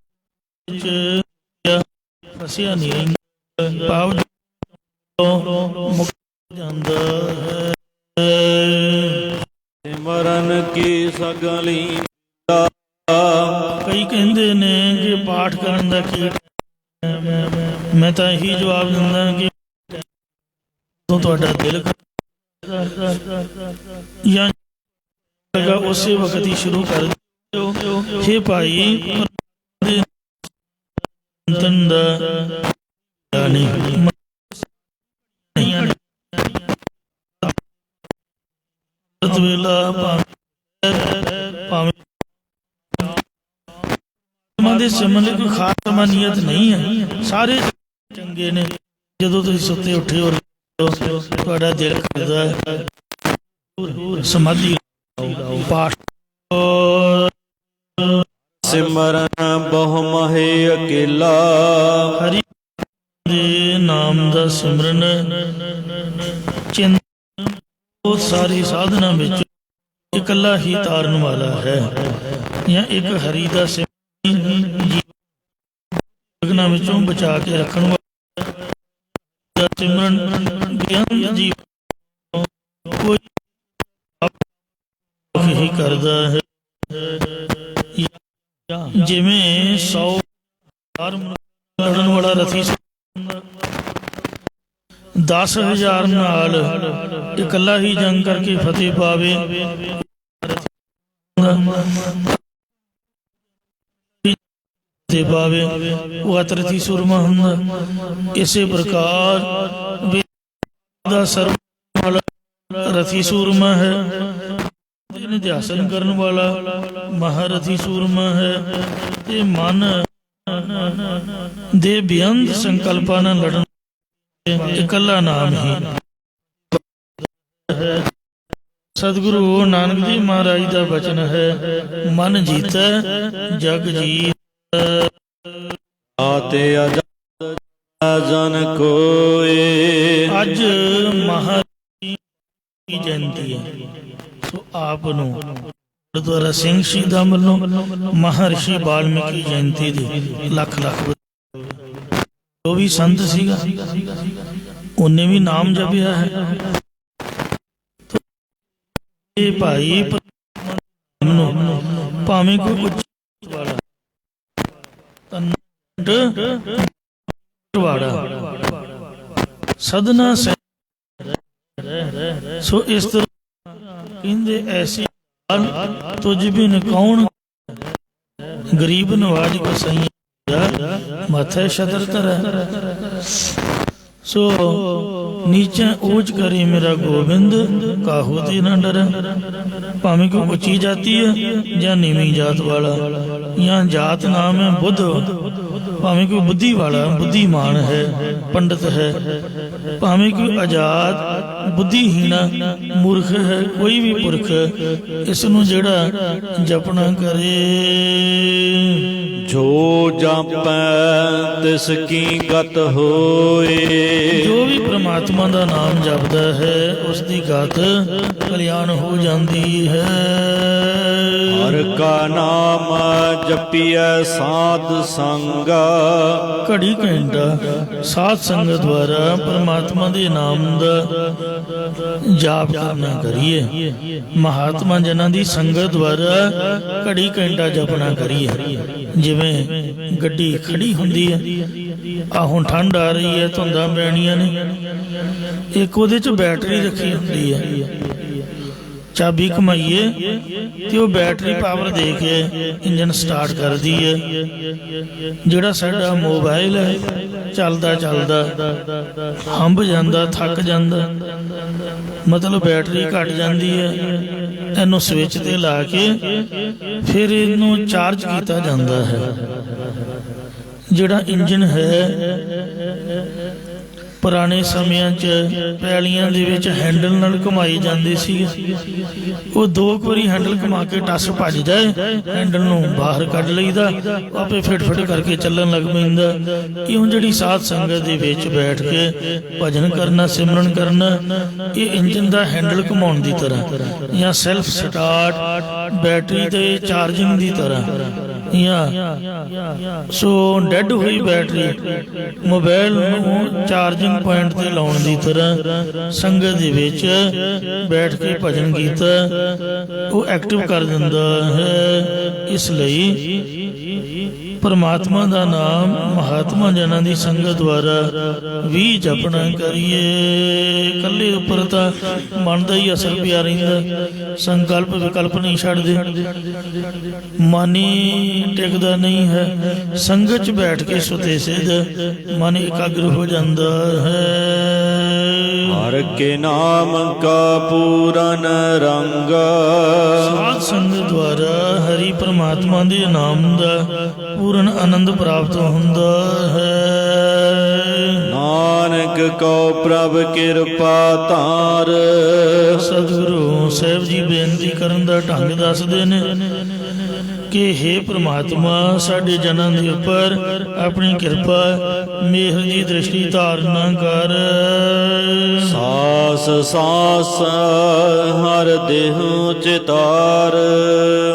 फसिया नहीं पाव मुक्त जांदा है। सिमरन की सगली कई कहते ने कि पाठ करन दा की, मैं तो यही जवाब दिंदा कि तुहाडा दिल या उसे वक्त ही शुरू कर दो। हे भाई कोई खास नीयत नहीं है, सारे चंगे ने। जदों तुसीं सुत्ते उठे हो तुहाडा दिल करदा है समाधि पाठ सिमरन बहु महे अकेला हरि दे नाम दा सिमरन चिंत सारी साधना विच इकल्ला ही तारन वाला है। या एक हरि दा सिमरन विचों बचा के रखण वाला सिमरन ज्ञान जी कोई ही करदा है। जिमें 100 लड़न वाला रथी 10,000 नाल इकल्ला ही जंग करके फतेह पावे, पावे वो अतरथी सुरमा हुंदा। इसे प्रकार सर्व वाला रथी सूरमा है, ध्यासन करने वाला महारथी सूरमा है। ते मन दे बेअंत संकल्पा न लड़न इकल्ला नाम ही। सतगुरु नानक जी महाराज का वचन है, मन जीता जग जीत। आते जन कोए अज महाराज की जयंती है, सो आप गुरुद्वारा सिंह शहीदां वल्लों महर्षि वाल्मीकि जयंती दी लख लख जो भी संत सीगा उन्हें भी नाम जपिया है। तो ये भाई भावें कोई उच्च वाला सदना से सो इस तरह कहते ऐसी तुझ बिन कौन गरीब नवाज को सही माथे छतर तर ਸੋ ਨੀਚੇ ਊਚ ਕਰੇ ਮੇਰਾ ਗੋਬਿੰਦ, ਕਾਹੂ ਤੇ ਨਾ ਡਰ। ਭਾਵੇਂ ਕੋਈ ਉੱਚੀ ਜਾਤੀ ਹੈ ਜਾਂ ਨੀਵੀਂ ਜਾਤ ਵਾਲਾ, ਜਾਂ ਜਾਤ ਨਾਮ ਹੈ ਬੁੱਧ, ਭਾਵੇਂ ਕੋਈ ਬੁੱਧੀ ਵਾਲਾ ਬੁੱਧੀਮਾਨ ਹੈ, ਪੰਡਤ ਹੈ, ਭਾਵੇਂ ਕੋਈ ਆਜ਼ਾਦ ਬੁੱਧੀਹੀਣਾ ਮੂਰਖ ਹੈ, ਕੋਈ ਵੀ ਪੁਰਖ ਇਸ ਨੂੰ ਜਿਹੜਾ ਜਪਣਾ ਕਰੇ। ਜੋ ਜਪੈ ਤਿਸ ਕੀ ਗਤ ਹੋਏ, ਜੋ ਵੀ ਪ੍ਰਮਾਤਮਾ ਦਾ ਨਾਮ ਜਪਦਾ ਹੈ ਉਸ ਦੀ ਗਤ ਕਲਿਆਣ ਹੋ ਜਾਂਦੀ ਹੈ। ਹਰ ਕਾ ਨਾਮ ਜਪੀਐ ਸਾਧ ਸੰਗ, ਘੜੀ ਘੰਟਾ ਸਾਧ ਸੰਗਤ ਦੁਆਰਾ ਪ੍ਰਮਾਤਮਾ ਦੇ ਨਾਮ ਦਾ ਜਾਪ ਕਰਨਾ ਕਰੀਏ। ਮਹਾਤਮਾ ਜਨਾਂ ਦੀ ਸੰਗਤ ਦੁਆਰਾ ਘੜੀ ਘੰਟਾ ਜਪਣਾ ਕਰੀਏ। ਜਿਵੇਂ ਗੱਡੀ ਖੜੀ ਹੁੰਦੀ ਹੈ, ਆ ਹੁਣ ਠੰਡ ਆ ਰਹੀ ਹੈ, ਧੁੰਦਾਂ ਪੈਣੀਆਂ ਨੇ, ਇੱਕ ਉਹਦੇ 'ਚ ਬੈਟਰੀ ਰੱਖੀ ਹੁੰਦੀ ਹੈ, ਚਾਬੀ ਘੁਮਾਈਏ ਤੇ ਉਹ ਬੈਟਰੀ ਪਾਵਰ ਦੇ ਕੇ ਇੰਜਨ ਸਟਾਰਟ ਕਰਦੀ ਹੈ। ਜਿਹੜਾ ਸਾਡਾ ਮੋਬਾਈਲ ਹੈ ਚੱਲਦਾ ਚੱਲਦਾ ਹੰਭ ਜਾਂਦਾ, ਥੱਕ ਜਾਂਦਾ, ਮਤਲਬ ਬੈਟਰੀ ਘਟ ਜਾਂਦੀ ਹੈ। ਇਹਨੂੰ ਸਵਿਚ ਤੇ ਲਾ ਕੇ ਫਿਰ ਇਹਨੂੰ ਚਾਰਜ ਕੀਤਾ ਜਾਂਦਾ ਹੈ। ਜਿਹੜਾ ਇੰਜਨ ਹੈ ਪੁਰਾਣੇ ਸਮਿਆਂ 'ਚ ਪੈਲੀਆਂ ਦੇ ਵਿੱਚ ਹੈਂਡਲ ਨਾਲ ਘੁਮਾਈ ਜਾਂਦੀ ਸੀ। ਉਹ ਦੋ ਵਾਰੀ ਹੈਂਡਲ ਘੁਮਾ ਕੇ ਟੱਸ ਭੱਜ ਜਾਏ, ਹੈਂਡਲ ਨੂੰ ਬਾਹਰ ਕੱਢ ਲਈਦਾ, ਆਪੇ ਫਿਟ ਫਿਟ ਕਰਕੇ ਚੱਲਣ ਲੱਗ ਪੈਂਦਾ। ਇਉਂ ਜਿਹੜੀ ਸਾਧ ਸੰਗਤ ਦੇ ਵਿੱਚ ਬੈਠ ਕੇ ਭਜਨ ਕਰਨਾ, ਸਿਮਰਨ ਕਰਨਾ, ਇਹ ਇੰਜਨ ਦਾ ਹੈਂਡਲ ਘੁਮਾਉਣ ਦੀ ਤਰ੍ਹਾਂ, ਜਾਂ ਸੈਲਫ ਸਟਾਰਟ ਬੈਟਰੀ ਤੇ ਚਾਰਜਿੰਗ ਦੀ ਤਰ੍ਹਾਂ, ਜਾਂ ਸੋ ਡੈਡ ਹੋਈ ਬੈਟਰੀ ਮੋਬਾਈਲ ਨੂੰ ਚਾਰਜਿੰਗ ਪੁਆਇੰਟ ਤੇ ਲਾਉਣ ਦੀ ਤਰ੍ਹਾਂ ਸੰਗਤ ਦੇ ਵਿੱਚ ਬੈਠ ਕੇ ਭਜਨ ਕੀਤਾ ਉਹ ਐਕਟਿਵ ਕਰ ਦਿੰਦਾ ਹੈ। ਇਸ ਲਈ ਪਰਮਾਤਮਾ ਦਾ ਨਾਮ ਮਹਾਤਮਾ ਜਨਾਂ ਦੀ ਸੰਗਤ ਦੁਆਰਾ ਵੀ ਜਪਣਾ ਕਰੀਏ। ਇਕੱਲੇ ਉੱਪਰ ਤਾਂ ਮਨ ਦਾ ਹੀ ਅਸਰ ਪਿਆ ਰਹਿੰਦਾ, ਸੰਕਲਪ ਵਿਕਲਪ ਨਹੀਂ ਛੱਡਦੇ, ਮਨ ਹੀ ਟਿਕਦਾ ਨਹੀਂ ਹੈ। ਸੰਗਤ 'ਚ ਬੈਠ ਕੇ ਸੁਤੇ ਸਿੱਧ ਮਨ ਇਕਾਗਰ ਹੋ ਜਾਂਦਾ ਹੈ। ਹਰ ਕੇ ਨਾਮ ਕਾ ਪੂਰਨ ਰੰਗ, ਸਾਧ ਸੰਗਤ ਦੁਆਰਾ ਹਰੀ ਪ੍ਰਮਾਤਮਾ ਦੇ ਨਾਮ ਦਾ ਪੂਰਨ ਆਨੰਦ ਪ੍ਰਾਪਤ ਹੁੰਦਾ ਹੈ। ਨਾਨਕ ਕਉ ਪ੍ਰਭ ਕਿਰਪਾ ਧਾਰ, ਸਤਿਗੁਰੂ ਸਾਹਿਬ ਜੀ ਬੇਨਤੀ ਕਰਨ ਦਾ ਢੰਗ ਦੱਸਦੇ ਨੇ ਕਿ ਹੇ ਪ੍ਰਮਾਤਮਾ ਸਾਡੇ ਜਨਾਂ ਦੇ ਉੱਪਰ ਆਪਣੀ ਕਿਰਪਾ ਮਿਹਰ ਦੀ ਦ੍ਰਿਸ਼ਟੀ ਧਾਰਨਾ ਕਰ। ਸਾਸ ਸਾਸ ਹਰ ਦੇਹੁ ਚਿਤਾਰ,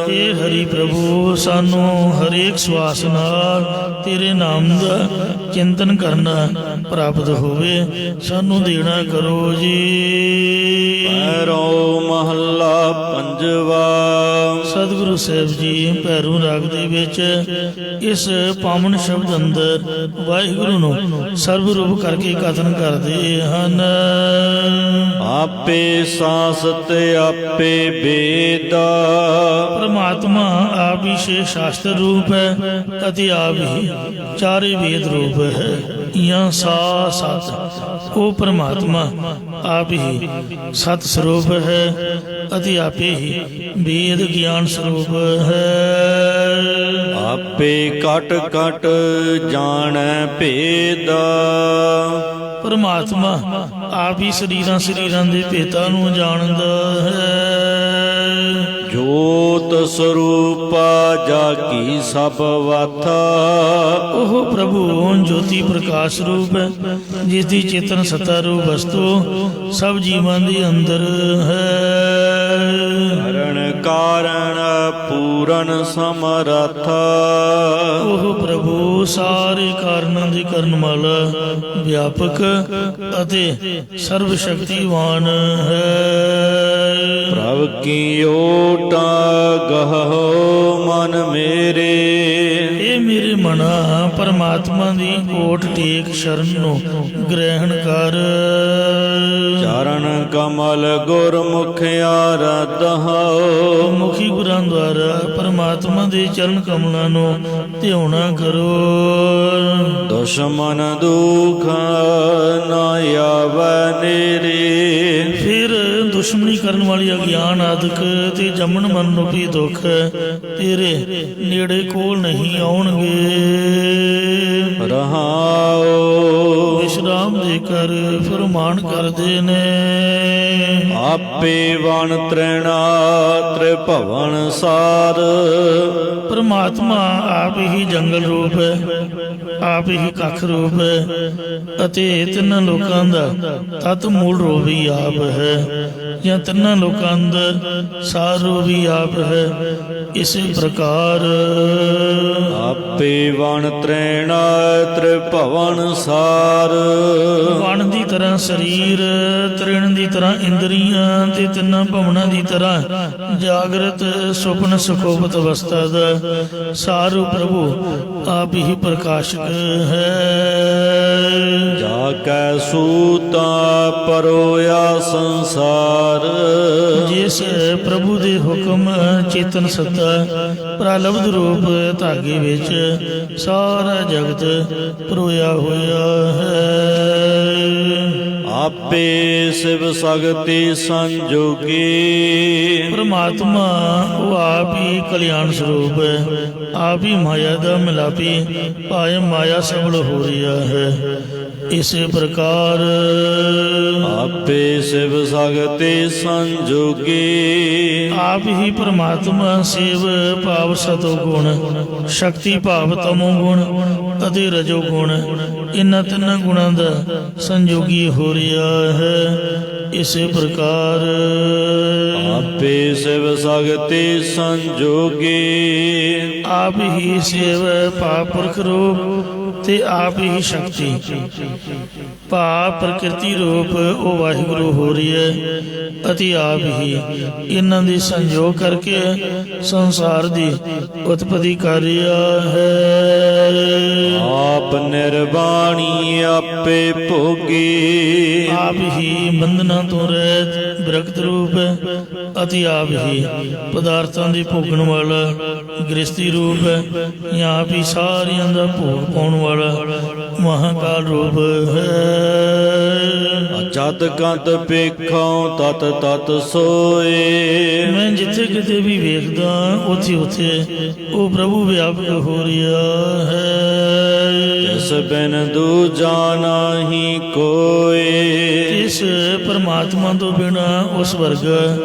ਹੇ ਹਰੀ ਪ੍ਰਭੂ ਸਾਨੂੰ ਹਰੇਕ ਸਵਾਸ ਨਾਲ ਤੇਰੇ ਨਾਮ ਦਾ ਚਿੰਤਨ ਕਰਨਾ ਪ੍ਰਾਪਤ ਹੋਵੇ, ਸਾਨੂੰ ਦੇਣਾ ਕਰੋ ਜੀ। ਭੈਰੋ ਮਹੱਲਾ ਪੰਜਵਾ। ਸਤਿਗੁਰੂ ਸਾਹਿਬ ਜੀ ਭੈਰੂ ਰਾਗ ਦੇ ਵਿੱਚ ਇਸ ਪਾਵਨ ਸ਼ਬਦ ਅੰਦਰ ਵਾਹਿਗੁਰੂ ਨੂੰ ਸਰਬ ਰੂਪ ਕਰਕੇ ਕਥਨ ਕਰਦੇ ਹਨ। ਆਪੇ ਸਾਸ ਤੇ ਆਪੇ ਵੇਦ, ਪਰਮਾਤਮਾ ਆਪ ਹੀ ਛੇ ਸ਼ਾਸਤਰ ਰੂਪ ਹੈ ਅਤੇ ਆਪ ਹੀ ਚਾਰੇ ਵੇਦ ਰੂਪ ਹੈ। ਜਾਂ ਸਾ ਸਤ, ਉਹ ਪਰਮਾਤਮਾ ਆਪ ਹੀ ਸਤ ਸਰੂਪ ਹੈ ਅਤੇ ਆਪੇ ਹੀ ਵੇਦ ਗਿਆਨ ਸਰੂਪ ਹੈ। ਆਪੇ ਕਟ ਕਟ ਜਾਣੈ ਭੇਦ, ਪਰਮਾਤਮਾ ਆਪ ਹੀ ਸਰੀਰਾਂ ਦੇ ਭੇਦਾਂ ਨੂੰ ਜਾਣਦਾ ਹੈ। ਜੋਤ ਸਰੂਪਾ ਜਾ ਕੀ ਸਭ ਵਥ, ਉਹ ਪ੍ਰਭੂ ਜੋਤੀ ਪ੍ਰਕਾਸ਼ ਰੂਪ ਹੈ ਜਿਸ ਦੀ ਚੇਤਨ ਸੱਤਾ ਰੂਪ ਵਸਤੂ ਸਭ ਜੀਵਾਂ ਦੇ ਅੰਦਰ ਹੈ। ਹਰਨ ਕਾਰਨ ਪੂਰਨ ਸਮਰਥ, ਉਹ ਪ੍ਰਭੂ ਸਾਰੇ ਕਾਰਨਾਂ ਦੀ ਕਰਨ ਵਾਲਾ ਵਿਆਪਕ ਅਤੇ ਸਰਬ ਸ਼ਕਤੀਵਾਨ ਹੈ। ਪ੍ਰਭ ਕੀ ਓਟ ਗਹੋ ਮਨ ਮੇਰੇ, ਇਹ ਮੇਰੇ ਮਨਾ ਪਰਮਾਤਮਾ ਦੀ ਓਟ ਟੇਕ ਸ਼ਰਨ ਨੂੰ ਗ੍ਰਹਿਣ ਕਰ। ਚਰਨ ਕਮਲ ਗੁਰਮੁਖ ਆਰਾਧਹੁ। ਮੁਖੀ ਗੁਰਾਂ ਦੁਆਰਾ ਪਰਮਾਤਮਾ ਦੇ ਚਰਨ ਕਮਲਾਂ ਨੂੰ ਧਿਆਉਣਾ ਕਰੋ। ਦੁਸ਼ਮਨ ਦੁਖ ਨਾ ਆਵੈ ਨੇਰੇ। ਫਿਰ ਦੁਸ਼ਮਣੀ ਕਰਨ ਵਾਲੀ ਅਗਿਆਨ ਆਦਿਕ ਤੇ ਜੰਮਣ ਮਰਨ ਰੂਪੀ ਦੁੱਖ ਤੇਰੇ ਨੇੜੇ ਕੋਲ ਨਹੀਂ ਆਉਣਗੇ। ਰਹਾਉ ਵਿਸ਼ਰਾਮ ਦੇ ਕਰ ਫਰਮਾਨ ਕਰਦੇ ਨੇ। ਆਪੇ ਵਣ ਤ੍ਰਿਣਾ ਤ੍ਰਿਭਵਨ ਸਾਰ। ਪਰਮਾਤਮਾ ਆਪ ਹੀ ਜੰਗਲ ਰੂਪ ਹੈ, ਆਪ ਹੀ ਕੱਖ ਰੂਪ ਹੈ ਅਤੇ ਤਿੰਨਾਂ ਲੋਕਾਂ ਦਾ ਤਤ ਮੂਲ ਰੂਪ ਵੀ ਆਪ ਹੈ, ਜਾਂ ਤਿੰਨਾਂ ਲੋਕਾਂ ਅੰਦਰ ਸਾਰ ਰੂਪ ਵੀ ਆਪ ਹੈ। ਇਸੇ ਪ੍ਰਕਾਰ ਆਪੇ ਵਣ ਤ੍ਰਿਣਾ ਤ੍ਰਿਭਵਨ ਸਾਰ। ਵਣ ਦੀ ਤਰ੍ਹਾਂ ਸਰੀਰ, ਤ੍ਰਿਣ ਦੀ ਤਰ੍ਹਾਂ ਇੰਦਰੀਆਂ ਤੇ ਤਿੰਨਾਂ ਭਵਨਾਂ ਦੀ ਤਰ੍ਹਾਂ ਜਾਗਰਤ ਸੁਪਨ ਸੁਖੋਪਤ ਅਵਸਥਾ ਦਾ ਸਾਰੂ ਪ੍ਰਭੂ ਆਪ ਹੀ ਪ੍ਰਕਾਸ਼ਕ ਹੈ। ਜਾ ਕੈ ਸੂਤਾ ਪਰੋਇਆ ਸੰਸਾਰ। ਜਿਸ ਪ੍ਰਭੂ ਦੇ ਹੁਕਮ ਚੇਤਨ ਸੱਤਾ ਪ੍ਰਲਬਧ ਰੂਪ ਧਾਗੇ ਵਿੱਚ ਸਾਰਾ ਜਗਤ ਪਰੋਇਆ ਹੋਇਆ ਹੈ। ਆਪੇ ਸਿਵ ਸਗਤੀ ਸੰਜੋਗੀ। ਪਰਮਾਤਮਾ ਉਹ ਆਪ ਹੀ ਕਲਿਆਣ ਸਰੂਪ ਹੈ, ਆਪ ਹੀ ਮਾਇਆ ਦਾ ਮਿਲਾਪੀ ਭਾਏ ਮਾਇਆ ਸਬਲ ਹੋ ਰਿਹਾ ਹੈ। ਇਸੇ ਪ੍ਰਕਾਰ ਆਪੇ ਸਿਵ ਸਗਤੀ ਸੰਜੋਗੀ। ਆਪ ਹੀ ਪਰਮਾਤਮਾ ਸੇਵ ਭਾਵ ਸਤੋ ਗੁਣ, ਸ਼ਕਤੀ ਭਾਵ ਤਮੋ ਗੁਣ ਅਤੇ ਰਜੋ ਗੁਣ, ਇਹਨਾਂ ਤਿੰਨਾਂ ਗੁਣਾਂ ਦਾ ਸੰਜੋਗੀ ਹੋ ਰਿਹਾ ਹੈ। ਇਸੇ ਪ੍ਰਕਾਰ ਆਪੇ ਸਿਵ ਸਗਤੀ ਸੰਜੋਗੀ। ਆਪ ਹੀ ਸੇਵ ਭਾਵ ਪੁਰਖ ਰੂਪ ਤੇ ਆਪ ਹੀ ਸ਼ਕਤੀ ਭਾਵ ਪ੍ਰਕਿਰਤੀ ਰੂਪ ਉਹ ਵਾਹਿਗੁਰੂ ਹੋ ਰਹੀ ਹੈ ਅਤੇ ਆਪ ਹੀ ਇਹਨਾਂ ਦੇ ਸੰਜੋਗ ਕਰਕੇ ਸੰਸਾਰ ਦੀ ਉਤਪਤੀ ਕਰ ਰਿਹਾ ਹੈ। ਆਪ ਨਿਰਵਾਣੀ ਆਪੇ ਭੋਗੀ। ਆਪ ਹੀ ਬੰਧਨਾਂ ਤੋਂ ਰਹਿਤ ਵਿਰਕਤ ਰੂਪ ਹੈ ਅਤੇ ਆਪ ਹੀ ਪਦਾਰਥਾਂ ਦੇ ਭੋਗਣ ਵਾਲਾ ਗ੍ਰਸਤੀ ਰੂਪ ਹੈ, ਜਾਂ ਆਪ ਹੀ ਸਾਰਿਆਂ ਦਾ ਭੋਗ ਪਾਉਣ ਵਾਲਾ ਮਹਾਕਾਲ ਰੂਪ ਹੈ। ਜਤ ਕੰਤ ਪੇਖੋਂ ਤਤ ਤਤ ਸੋਏ। ਮੈਂ ਜਿੱਥੇ ਕਿਤੇ ਵੀ ਵੇਖਦਾ ਉੱਥੇ ਉੱਥੇ ਉਹ ਪ੍ਰਭੂ ਵਿਆਪਕ ਹੋ ਰਿਹਾ ਹੈ। ਤਿਸ ਬਿਨ ਦੂਜਾ ਨਾਹੀ ਕੋਏ। ਇਸ ਪਰਮਾਤਮਾ ਤੋਂ ਬਿਨਾ ਉਸ ਵਰਗਾ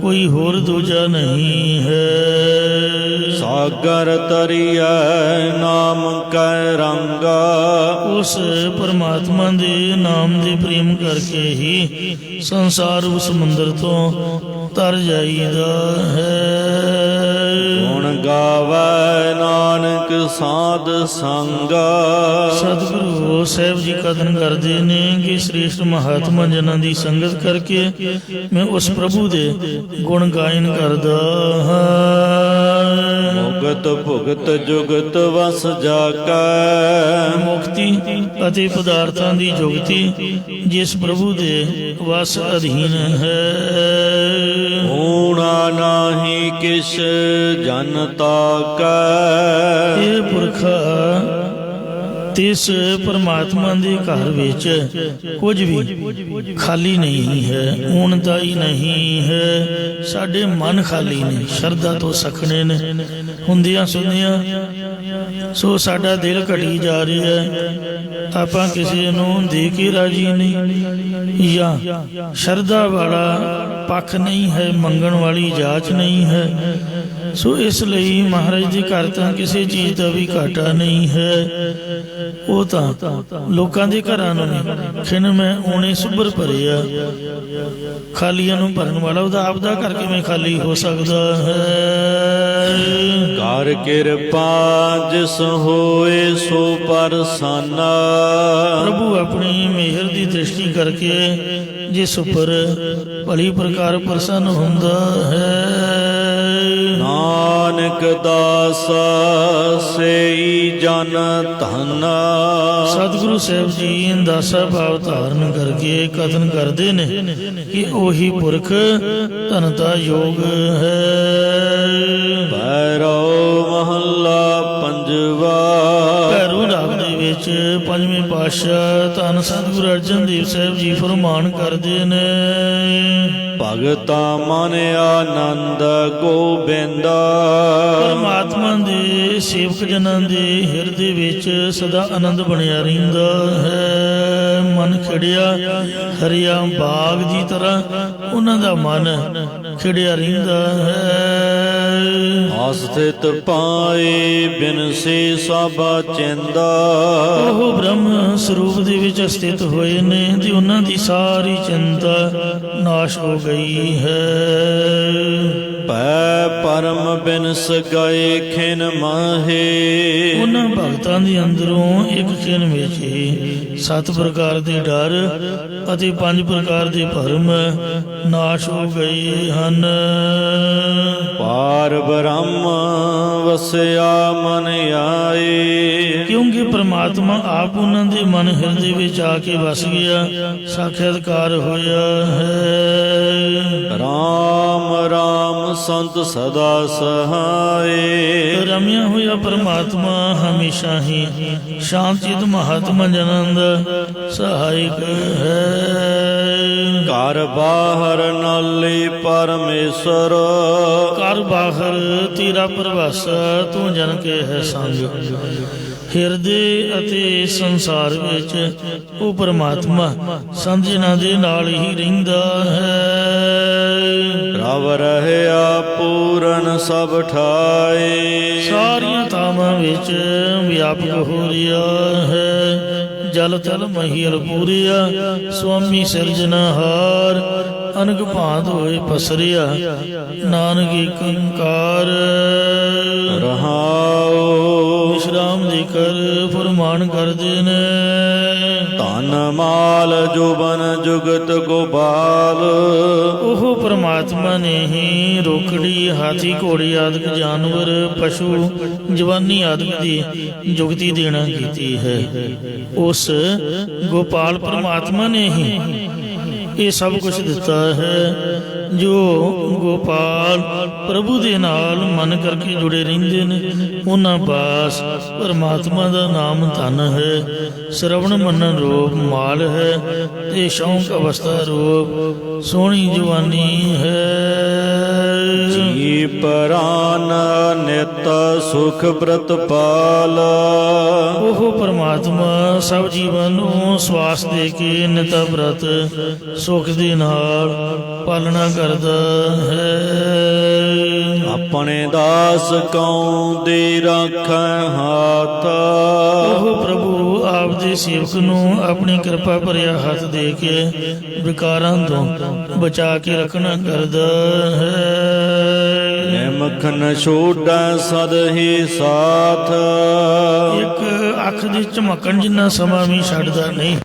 ਕੋਈ ਹੋਰ ਦੂਜਾ ਨਹੀਂ ਹੈ। ਸਾਗਰ ਤਰੀਐ ਨਾਮ ਕੈ ਰੰਗਾ। ਉਸ ਪਰਮਾਤਮਾ ਦੇ ਨਾਮ ਦੇ ਪ੍ਰੇਮ ਕਰਕੇ ਹੀ ਸੰਸਾਰ ਉਸ ਸਮੁੰਦਰ ਤੋਂ ਤਰ ਜਾਈਦਾ ਹੈ। ਗੁਣ ਗਾਵੈ ਨਾਨਕ ਸਾਧ ਸੰਗਾ। ਸਤਿਗੁਰੂ ਸਾਹਿਬ ਜੀ ਕਥਨ ਕਰਦੇ ਨੇ ਕਿ ਸ੍ਰੇਸ਼ਟ ਮਹਾਤਮਾ ਜਨਾਂ ਦੀ ਸੰਗਤ ਕਰਕੇ ਮੈਂ ਉਸ ਪ੍ਰਭੂ ਦੇ ਗੁਣ ਗਾਇਨ ਕਰਦਾ ਹਾਂ। ਮੁਕਤ ਭੁਗਤ ਜੁਗਤ ਵਸ ਜਾਕੈ। ਮੁਕਤੀ ਅਤੇ ਪਦਾਰਥਾਂ ਦੀ ਜੁਗਤੀ ਜਿਸ ਪ੍ਰਭੂ ਦੇ ਵਸ ਅਧੀਨ ਹੈ। ਊਣਾ ਨਾਹੀ ਕਿਛ ਜਨ ਤਾਕੈ। ਇਹ ਪੁਰਖਾ ਤਿਸ ਪਰਮਾਤਮਾ ਦੇ ਘਰ ਵਿੱਚ ਕੁਝ ਵੀ ਖਾਲੀ ਨਹੀਂ ਹੈ, ਊਣਤਾ ਹੀ ਨਹੀਂ ਹੈ। ਸਾਡੇ ਮਨ ਖਾਲੀ ਨੇ, ਸ਼ਰਧਾ ਤੋਂ ਸਖਣੇ ਨੇ, ਹੁੰਦਿਆਂ ਸੁਣਦਿਆਂ ਸੋ ਸਾਡਾ ਦਿਲ ਘਟੀ ਜਾ ਰਿਹਾ ਹੈ। ਆਪਾਂ ਕਿਸੇ ਨੂੰ ਦੇ ਕੇ ਰਾਜੀ ਨਹੀਂ, ਜਾਂ ਸ਼ਰਧਾ ਵਾਲਾ ਪੱਖ ਨਹੀਂ ਹੈ, ਮੰਗਣ ਵਾਲੀ ਜਾਚ ਨਹੀਂ ਹੈ। ਸੋ ਇਸ ਲਈ ਮਹਾਰਾਜ ਦੇ ਘਰ ਤਾਂ ਕਿਸੇ ਚੀਜ਼ ਦਾ ਵੀ ਘਾਟਾ ਨਹੀਂ ਹੈ। ਉਹ ਤਾਂ ਲੋਕਾਂ ਦੇ ਘਰਾਂ ਨੂੰ ਨਹੀਂ, ਖਿਣ ਮੈਂ ਓਣੇ ਸੁਭਰ ਭਰਿਆ, ਖਾਲੀਆਂ ਨੂੰ ਭਰਨ ਵਾਲਾ ਉਹਦਾ ਆਪਦਾ ਘਰ ਕਿਵੇਂ ਖਾਲੀ ਹੋ ਸਕਦਾ ਹੈ। ਕਰ ਕਿਰਪਾ ਜਿਸ ਹੋਏ ਸੋ ਪਰਸਾਨਾ। ਪ੍ਰਭੂ ਆਪਣੀ ਮਿਹਰ ਦੀ ਦ੍ਰਿਸ਼ਟੀ ਕਰਕੇ ਜਿਸ ਉੱਪਰ ਭਲੀ ਪ੍ਰਕਾਰ ਪ੍ਰਸੰਨ ਹੁੰਦਾ ਹੈ। ਨਾਨਕ ਦਾਸ ਸਈ ਜਨ ਧਨ। ਸਤਿਗੁਰੂ ਸਾਹਿਬ ਜੀ ਦਾਸਾ ਭਾਵ ਧਾਰਨ ਕਰਕੇ ਕਥਨ ਕਰਦੇ ਨੇ ਕਿ ਉਹੀ ਪੁਰਖ ਧਨਤਾ ਯੋਗ ਹੈ। ਭੈਰੋ ਮਹੱਲਾ ਪੰਜਵਾ। ਭੈਰੋ ਰਾਗ ਦੇ ਵਿੱਚ ਪੰਜਵੇਂ ਪਾਤਸ਼ਾਹ ਧੰਨ ਸਤਿਗੁਰੂ ਅਰਜਨ ਦੇਵ ਸਾਹਿਬ ਜੀ ਫਰਮਾਨ ਕਰਦੇ ਨੇ, ਭਗਤਾ ਮਨ ਆਨੰਦ ਗੋਬਿੰਦ। ਪਰਮਾਤਮਾ ਦੇ ਸੇਵਕ ਜਨਾਂ ਦੇ ਹਿਰਦੇ ਵਿੱਚ ਸਦਾ ਆਨੰਦ ਬਣਿਆ ਰਹਿੰਦਾ ਹੈ। ਮਨ ਖਿੜਿਆ ਹਰਿਆ ਬਾਗ ਦੀ ਤਰ੍ਹਾਂ ਉਹਨਾਂ ਦਾ ਮਨ ਖਿੜਿਆ ਰਹਿੰਦਾ ਹੈ। ਆਸਥਿਤ ਪਾਏ ਬਿਨਸੇ ਸਭ ਚਿੰਦਾ। ਉਹ ਬ੍ਰਹਮ ਸਰੂਪ ਦੇ ਵਿੱਚ ਸਥਿਤ ਹੋਏ ਨੇ ਤੇ ਉਹਨਾਂ ਦੀ ਸਾਰੀ ਚਿੰਤਾ ਨਾਸ਼ ਹੋ ਗਈ ਹੈ। ਭੈ ਪਰਮ ਬਿਨਸ ਗਏ ਖਿਨ ਮਾਹੇ। ਉਹਨਾਂ ਭਗਤਾਂ ਦੇ ਅੰਦਰੋਂ ਇੱਕ ਖਿਣ ਵਿੱਚ ਹੀ 7 ਪ੍ਰਕਾਰ ਦੇ ਡਰ ਅਤੇ 5 ਪ੍ਰਕਾਰ ਦੇ ਭਰਮ ਨਾਸ਼ ਹੋ ਗਏ ਹਨ। ਪਾਰ ਬ੍ਰਹਮ ਵਸਿਆ ਮਨ ਆਏ। ਕਿਉਂਕਿ ਪ੍ਰਮਾਤਮਾ ਆਪ ਉਹਨਾਂ ਦੇ ਮਨ ਹਿਰਦੇ ਵਿੱਚ ਆ ਕੇ ਵਸ ਗਿਆ, ਸਾਖਾਤਕਾਰ ਹੋਇਆ ਹੈ। ਰਾਮ ਰਾਮ ਸੰਤ ਸਦਾ ਸਹਾਏ। ਰਮਿਆ ਹੋਇਆ ਪਰਮਾਤਮਾ ਹਮੇਸ਼ਾ ਹੀ ਸ਼ਾਂਤਿਤ ਮਹਾਤਮਾ ਜਨਾਂ ਦਾ ਸਹਾਇਕ ਹੈ। ਘਰ ਬਾਹਰ ਨਾਲੇ ਪਰਮੇਸ਼ਰ। ਘਰ ਬਾਹਰ ਤੇਰਾ ਪ੍ਰਵਾਸਾ ਤੂੰ ਜਨ ਕੇ ਹੈ ਸੰਗ। ਹਿਰਦੇ ਅਤੇ ਸੰਸਾਰ ਵਿੱਚ ਉਹ ਪਰਮਾਤਮਾ ਸੰਤ ਜਨਾਂ ਦੇ ਨਾਲ ਹੀ ਰਹਿੰਦਾ ਹੈ। ਰਵ ਰਹਿਆ ਪੂਰਨ ਸਭ ਠਾਏ। ਸਾਰੀਆਂ ਥਾਵਾਂ ਵਿੱਚ ਵਿਆਪਕ ਹੋ ਰਿਹਾ ਹੈ। ਜਲ ਤਲ ਮਹੀਲ ਪੂਰਿਆ ਸੁਆਮੀ ਸਿਰਜਣਹਾਰ। ਅਨਕ ਭਾਂਤ ਹੋਏ ਪਸਰਿਆ ਨਾਨਕ ਏਕ ਓੰਕਾਰ। ਰਹਾਉ ਵਿਸ਼ਰਾਮ ਦੇ ਕਰ ਫਰਮਾਨ ਕਰਦੇ ਨੇ, ਧਨ ਮਾਲ ਜੋਬਨ ਜੁਗਤ ਗੋਬਾਲ। ਉਹ ਪਰਮਾਤਮਾ ਨੇ ਹੀ ਰੋਕੜੀ ਹਾਥੀ ਘੋੜੇ ਆਦਿਕ ਜਾਨਵਰ ਪਸ਼ੂ ਜਵਾਨੀ ਆਦਿਕ ਦੀ ਜੁਗਤੀ ਦੇਣਾ ਕੀਤੀ ਹੈ। ਉਸ ਗੋਪਾਲ ਪਰਮਾਤਮਾ ਨੇ ਹੀ ਇਹ ਸਭ ਕੁਝ ਦਿੱਤਾ ਹੈ। ਜੋ ਗੋਪਾਲ ਪ੍ਰਭੂ ਦੇ ਨਾਲ ਮਨ ਕਰਕੇ ਜੁੜੇ ਰਹਿੰਦੇ ਨੇ ਉਹਨਾਂ ਪਾਸ ਪਰਮਾਤਮਾ ਦਾ ਨਾਮ ਧਨ ਹੈ। ਸ਼ਰਵਣ ਮੰਨਣ ਰੂਪ ਮਾਲ ਹੈ ਤੇ ਸ਼ੌਂਕ ਅਵਸਥਾ ਰੂਪ ਸੋਹਣੀ ਜਵਾਨੀ ਹੈ। ਜੀ ਪ੍ਰਾਨ ਨਿਤ ਸੁਖ ਪ੍ਰਤਪਾਲ। ਉਹ ਪਰਮਾਤਮਾ ਸਭ ਜੀਵਾਂ ਨੂੰ ਸਵਾਸ ਦੇ ਕੇ ਨਿਤ ਬ੍ਰਤ ਸੁਖ ਦੇ ਨਾਲ ਪਾਲਣਾ ਕਰਦਾ ਹੈ। ਆਪਣੇ ਦਾਸ ਕਉ ਦੇ ਰਾਖੈ ਹਾਥ। ਉਹ ਪ੍ਰਭੂ ਆਪ ਦੇ ਸੇਵਕ ਨੂੰ ਆਪਣੀ ਕਿਰਪਾ ਭਰਿਆ ਹੱਥ ਦੇ ਕੇ ਵਿਕਾਰਾਂ ਤੋਂ ਬਚਾ ਕੇ ਰੱਖਣਾ ਕਰਦਾ ਹੈ। ਨਿਮਖ ਨ ਛੋੜੈ ਸਦ ਹੀ ਸਾਥ। ਇੱਕ ਅੱਖ ਦੀ ਝਮਕਣ ਜਿੰਨਾ ਸਮਾਂ ਵੀ ਛੱਡਦਾ ਨਹੀਂ,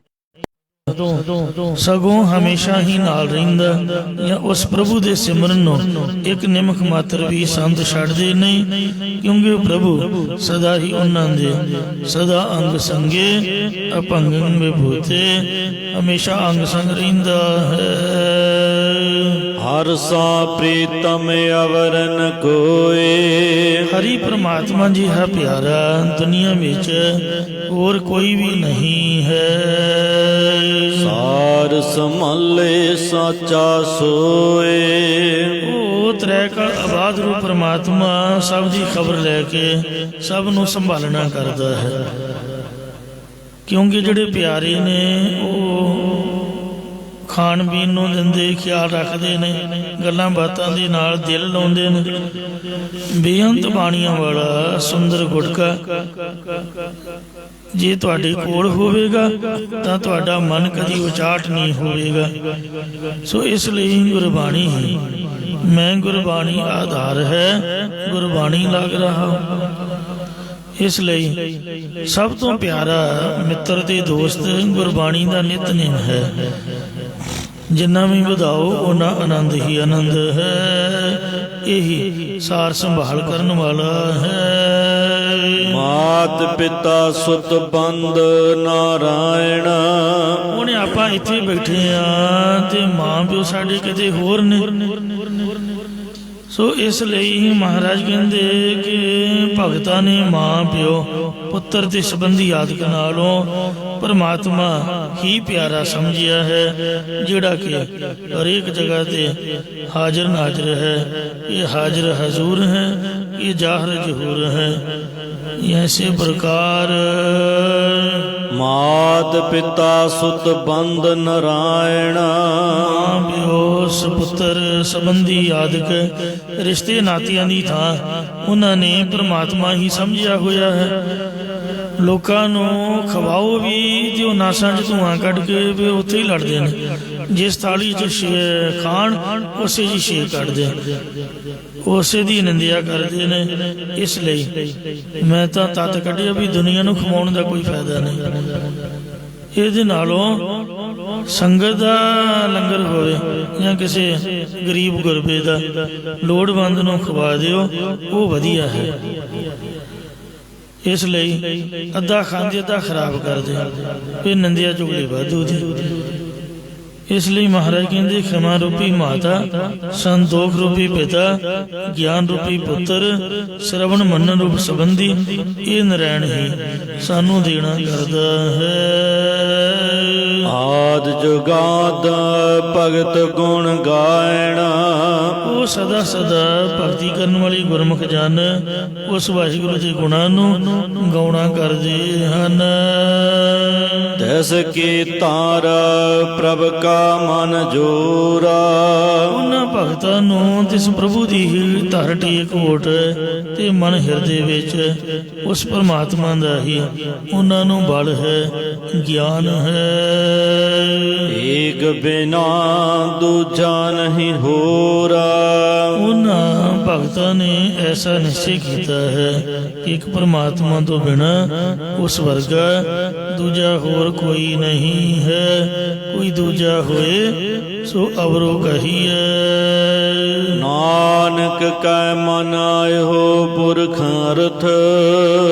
ਸਗੋਂ ਹਮੇਸ਼ਾ ਹੀ ਨਾਲ ਰਹਿੰਦਾ। ਜਾਂ ਉਸ ਪ੍ਰਭੂ ਦੇ ਸਿਮਰਨ ਨੂੰ ਇੱਕ ਨਿਮਖ ਮਾਤਰ ਵੀ ਸੰਤ ਛੱਡਦੇ ਨਹੀਂ, ਕਿਉਂਕਿ ਉਹ ਪ੍ਰਭੂ ਸਦਾ ਹੀ ਉਹਨਾਂ ਦੇ ਸਦਾ ਅੰਗ ਸੰਗੇ ਅਪੰਗੰ ਵਿਭੂਤੇ ਹਮੇਸ਼ਾ ਅੰਗ ਸੰਗ ਰਹਿੰਦਾ ਹੈ। ਹਰ ਸਾ ਪ੍ਰੀਤਮ ਅਵਰਨ ਕੋਏ। ਹਰੀ ਪ੍ਰਮਾਤਮਾ ਜੀ ਹੈ ਪਿਆਰਾ, ਦੁਨੀਆ ਵਿੱਚ ਹੋਰ ਕੋਈ ਵੀ ਨਹੀਂ ਹੈ। ਸਾਰ ਸੰਭਾਲੇ ਸਾਚਾ ਸੋਏ। ਉਹ ਤ੍ਰੈਕਾਲ ਆਬਾਦ ਰੂਪ ਪਰਮਾਤਮਾ ਸਭ ਦੀ ਖਬਰ ਲੈ ਕੇ ਸਭ ਨੂੰ ਸੰਭਾਲਣਾ ਕਰਦਾ ਹੈ। ਕਿਉਂਕਿ ਜਿਹੜੇ ਪਿਆਰੇ ਨੇ ਉਹ ਖਾਣ ਪੀਣ ਨੂੰ ਦਿੰਦੇ, ਖਿਆਲ ਰੱਖਦੇ ਨੇ, ਗੱਲਾਂ ਬਾਤਾਂ ਦੇ ਨਾਲ ਦਿਲ ਲਾਉਂਦੇ ਨੇ। ਬੇਅੰਤ ਬਾਣੀਆਂ ਵਾਲਾ ਸੁੰਦਰ ਗੁਟਕਾ ਜੇ ਤੁਹਾਡੇ ਕੋਲ ਹੋਵੇਗਾ ਤਾਂ ਤੁਹਾਡਾ ਮਨ ਕਦੀ ਉਚਾਟ ਨਹੀਂ ਹੋਵੇਗਾ। ਸੋ ਇਸ ਲਈ ਗੁਰਬਾਣੀ ਹੀ ਮੈਂ ਗੁਰਬਾਣੀ ਆਧਾਰ ਹੈ, ਗੁਰਬਾਣੀ ਲੱਗ ਰਹਾ। ਇਸ ਲਈ ਸਭ ਤੋਂ ਪਿਆਰਾ ਮਿੱਤਰ ਤੇ ਦੋਸਤ ਗੁਰਬਾਣੀ ਦਾ ਨਿਤਨੇਮ ਹੈ। ਜਿੰਨਾ ਵੀ ਵਧਾਓ ਉਹਨਾਂ ਆਨੰਦ ਹੀ ਆਨੰਦ ਹੈ। ਇਹੀ ਸਾਰ ਸੰਭਾਲ ਕਰਨ ਵਾਲਾ ਹੈ। ਮਾਤ ਪਿਤਾ ਸੁਤ ਬੰਦ ਨਾਰਾਇਣ। ਉਹਨੇ ਆਪਾਂ ਇੱਥੇ ਬੈਠੇ ਆ ਤੇ ਮਾਂ ਪਿਓ ਸਾਡੇ ਕਿਤੇ ਹੋਰ ਨੇ। ਸੋ ਇਸ ਲਈ ਮਹਾਰਾਜ ਕਹਿੰਦੇ ਕਿ ਭਗਤਾਂ ਨੇ ਮਾਂ ਪਿਓ ਪੁੱਤਰ ਤੇ ਸੰਬੰਧੀ ਆਦਿਕ ਨਾਲੋਂ ਪਰਮਾਤਮਾ ਹੀ ਪਿਆਰਾ ਸਮਝਿਆ ਹੈ, ਜਿਹੜਾ ਕਿ ਹਰੇਕ ਜਗ੍ਹਾ ਤੇ ਹਾਜ਼ਰ ਨਾਜ਼ਰ ਹੈ। ਇਹ ਹਾਜ਼ਰ ਹਜ਼ੂਰ ਹੈ, ਇਹ ਜ਼ਾਹਰ ਜ਼ਹੂਰ ਹੈ। ऐसे प्रकार मात पिता सुत बंद नारायण। ਪਿਓ ਸੁਪੁੱਤਰ ਸੰਬੰਧੀ ਆਦਿਕ ਰਿਸ਼ਤੇ ਨਾਤਿਆਂ ਦੀ ਥਾਂ ਉਹਨਾਂ ਨੇ ਪ੍ਰਮਾਤਮਾ ਹੀ ਸਮਝਿਆ ਹੋਇਆ ਹੈ। ਲੋਕਾਂ ਨੂੰ ਖਵਾਓ ਵੀ ਤੇ ਉਹ ਨਾਸਾਂ 'ਚ ਧੂਆਂ ਕੱਢ ਕੇ ਵੀ ਉੱਥੇ ਹੀ ਲੜਦੇ ਨੇ। ਜਿਸ ਥਾਲੀ 'ਚ ਖਾਣ ਉਸੇ 'ਚ ਛੇ ਕੱਢਦੇ, ਉਸੇ ਦੀ ਨਿੰਦਿਆ ਕਰਦੇ ਨੇ। ਇਸ ਲਈ ਮੈਂ ਤਾਂ ਤੱਤ ਕੱਢਿਆ ਵੀ ਦੁਨੀਆ ਨੂੰ ਖਵਾਉਣ ਦਾ ਕੋਈ ਫਾਇਦਾ ਨਹੀਂ। ਇਹਦੇ ਨਾਲੋਂ ਸੰਗਤ ਦਾ ਲੰਗਰ ਹੋਵੇ ਜਾਂ ਕਿਸੇ ਗਰੀਬ ਗੁਰਬੇ ਦਾ ਲੋੜਵੰਦ ਨੂੰ ਖਵਾ ਦਿਓ, ਉਹ ਵਧੀਆ ਹੈ। ਇਸ ਲਈ ਅੱਧਾ ਖਾਂਦੇ ਅੱਧਾ ਖਰਾਬ ਕਰਦੇ, ਫਿਰ ਨਿੰਦਿਆ ਚੁਗਲੀ ਵਾਧੂ ਦੀ। ਇਸ ਲਈ ਮਹਾਰਾਜ ਕਹਿੰਦੇ ਖਿਮਾ ਰੂਪੀ ਮਾਤਾ, ਸੰਤੋਖ ਰੂਪੀ ਪਿਤਾ, ਗਿਆਨ ਰੂਪੀ ਪੁੱਤਰ, ਸ਼ਰਵਣ ਮੰਨਣ ਰੂਪ ਸੰਬੰਧੀ, ਇਹ ਨਰੈਣ ਹੀ ਸਾਨੂੰ ਦੇਣਾ ਕਰਦਾ ਹੈ। ਆਦ ਜੁਗਾਦ ਭਗਤ ਗੁਣ ਗਾਇਣਾ। ਉਹ ਸਦਾ ਸਦਾ ਭਗਤੀ ਕਰਨ ਵਾਲੀ ਗੁਰਮੁਖ ਜਨ ਉਸ ਵਾਹਿਗੁਰੂ ਦੇ ਗੁਣਾਂ ਨੂੰ ਗਾਉਣਾ ਕਰਦੇ ਹਨ। ਤਿਸ ਕੀ ਤਾਰ ਪ੍ਰਭ ਕਾ ਮਨ ਜੋਰਾ। ਉਹਨਾਂ ਭਗਤਾਂ ਨੂੰ ਤਿਸ ਪ੍ਰਭੂ ਦੀ ਹੀ ਧਰ ਟੇਕ ਓਟ ਤੇ ਮਨ ਹਿਰਦੇ ਵਿੱਚ ਉਸ ਪਰਮਾਤਮਾ ਦਾ ਹੀ ਉਹਨਾਂ ਨੂੰ ਬਲ ਹੈ, ਗਿਆਨ ਹੈ। ਏਕ ਬਿਨਾ ਦੂਜਾ ਨਹੀਂ ਹੋਰਾ। ਉਹਨਾਂ ਭਗਤਾਂ ਨੇ ਐਸਾ ਨਿਸ਼ਚੈ ਕੀਤਾ ਹੈ ਕਿ ਇੱਕ ਪਰਮਾਤਮਾ ਤੋਂ ਬਿਨਾਂ ਉਸ ਵਰਗਾ ਦੂਜਾ ਹੋਰ ਕੋਈ ਨਹੀਂ ਹੈ। ਕੋਈ ਦੂਜਾ ਹੋਏ ਸੋ ਅਵਰੋ ਕਹੀਏ। ਨਾਨਕ ਕੈ ਮਨ ਆਇਓ ਪੁਰਖ ਅਰਥ।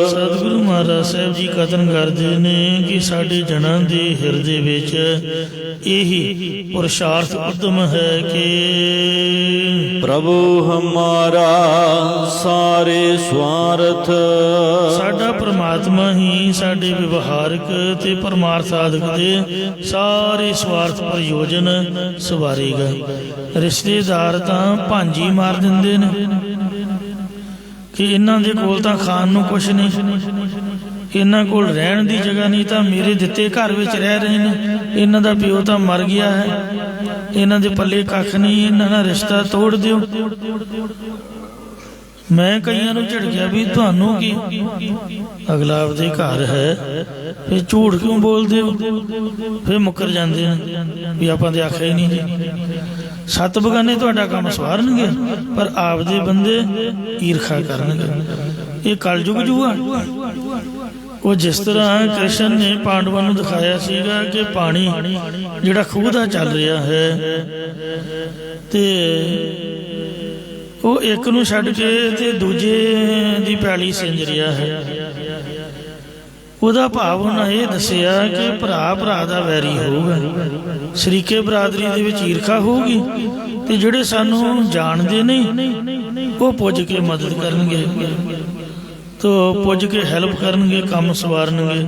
ਸਤਿਗੁਰੂ ਮਹਾਰਾਜ ਸਾਹਿਬ ਜੀ ਕਥਨ ਕਰਦੇ ਨੇ ਕਿ ਸਾਡੇ ਜਨਾਂ ਦੇ ਹਿਰਦੇ ਵਿੱਚ ਇਹੀ ਪੁਰਸ਼ਾਰਥ ਉਦਮ ਹੈ ਕਿ ਪ੍ਰਭੂ ਹਮਾਰਾ ਸਾਰੇ ਸਵਾਰਥ। ਸਾਡਾ ਪਰਮਾਤਮਾ ਹੀ ਸਾਡੇ ਵਿਵਹਾਰਕ ਤੇ ਪਰਮਾਰਥ ਆਦਿਕ ਦੇ ਸਾਰੇ ਸਵਾਰਥ ਪ੍ਰਯੋਜਨ ਸਵਾਰੇਗਾ। ਰਿਸ਼ਤੇਦਾਰ ਤਾਂ ਭਾਂਜੀ ਮਾਰ ਦਿੰਦੇ ਨੇ ਕਿ ਇਹਨਾਂ ਦੇ ਕੋਲ ਤਾਂ ਖਾਣ ਨੂੰ ਕੁਛ ਨਹੀਂ, ਇਹਨਾਂ ਕੋਲ ਰਹਿਣ ਦੀ ਜਗ੍ਹਾ ਨਹੀਂ, ਤਾਂ ਮੇਰੇ ਦਿੱਤੇ ਘਰ ਵਿੱਚ ਰਹਿ ਰਹੇ ਨੇ। ਇਹਨਾਂ ਦਾ ਪਿਓ ਤਾਂ ਮਰ ਗਿਆ ਹੈ, ਇਹਨਾਂ ਦੇ ਪੱਲੇ ਕੱਖ ਨਹੀਂ, ਇਹਨਾਂ ਦਾ ਰਿਸ਼ਤਾ ਤੋੜ ਦਿਓ। ਮੈਂ ਕਈਆਂ ਨੂੰ ਝਿੜਕਿਆ ਵੀ ਤੁਹਾਨੂੰ ਕੀ, ਅਗਲਾ ਆਪਦੇ ਘਰ ਹੈ, ਫਿਰ ਝੂਠ ਕਿਉਂ ਬੋਲਦੇ ਹੋ? ਫਿਰ ਮੁੱਕਰ ਜਾਂਦੇ ਨੇ ਵੀ ਆਪਾਂ ਤੇ ਆਖਿਆ ਹੀ ਨਹੀਂ ਜੀ। ਸੱਤ ਬਗਾਨੇ ਤੁਹਾਡਾ ਕੰਮ ਸਵਾਰਨਗੇ, ਪਰ ਆਪਦੇ ਬੰਦੇ ਈਰਖਾ ਕਰਨਗੇ। ਇਹ ਕਲਯੁਗ ਜੂਆ। ਉਹ ਜਿਸ ਤਰ੍ਹਾਂ ਕ੍ਰਿਸ਼ਨ ਨੇ ਪਾਂਡਵਾਂ ਨੂੰ ਦਿਖਾਇਆ ਸੀਗਾ ਕਿ ਪਾਣੀ ਜਿਹੜਾ ਖੂਹ ਦਾ ਚੱਲ ਰਿਹਾ ਹੈ ਤੇ ਉਹ ਇੱਕ ਨੂੰ ਛੱਡ ਕੇ ਤੇ ਦੂਜੇ ਦੀ ਪੈਲੀ ਸਿੰਜ ਰਿਹਾ ਹੈ। ਉਹਦਾ ਭਾਵ ਉਹਨਾਂ ਇਹ ਦੱਸਿਆ ਕਿ ਭਰਾ ਭਰਾ ਦਾ ਵੈਰੀ ਹੋਊਗਾ, ਸ਼ਰੀਕੇ ਬਰਾਦਰੀ ਦੇ ਵਿੱਚ ਈਰਖਾ ਹੋਊਗੀ, ਤੇ ਜਿਹੜੇ ਸਾਨੂੰ ਜਾਣਦੇ ਨਹੀਂ ਉਹ ਪੁੱਜ ਕੇ ਮਦਦ ਕਰਨਗੇ, ਤੋ ਪੁੱਜ ਕੇ ਹੈਲਪ ਕਰਨਗੇ, ਕੰਮ ਸਵਾਰਨਗੇ।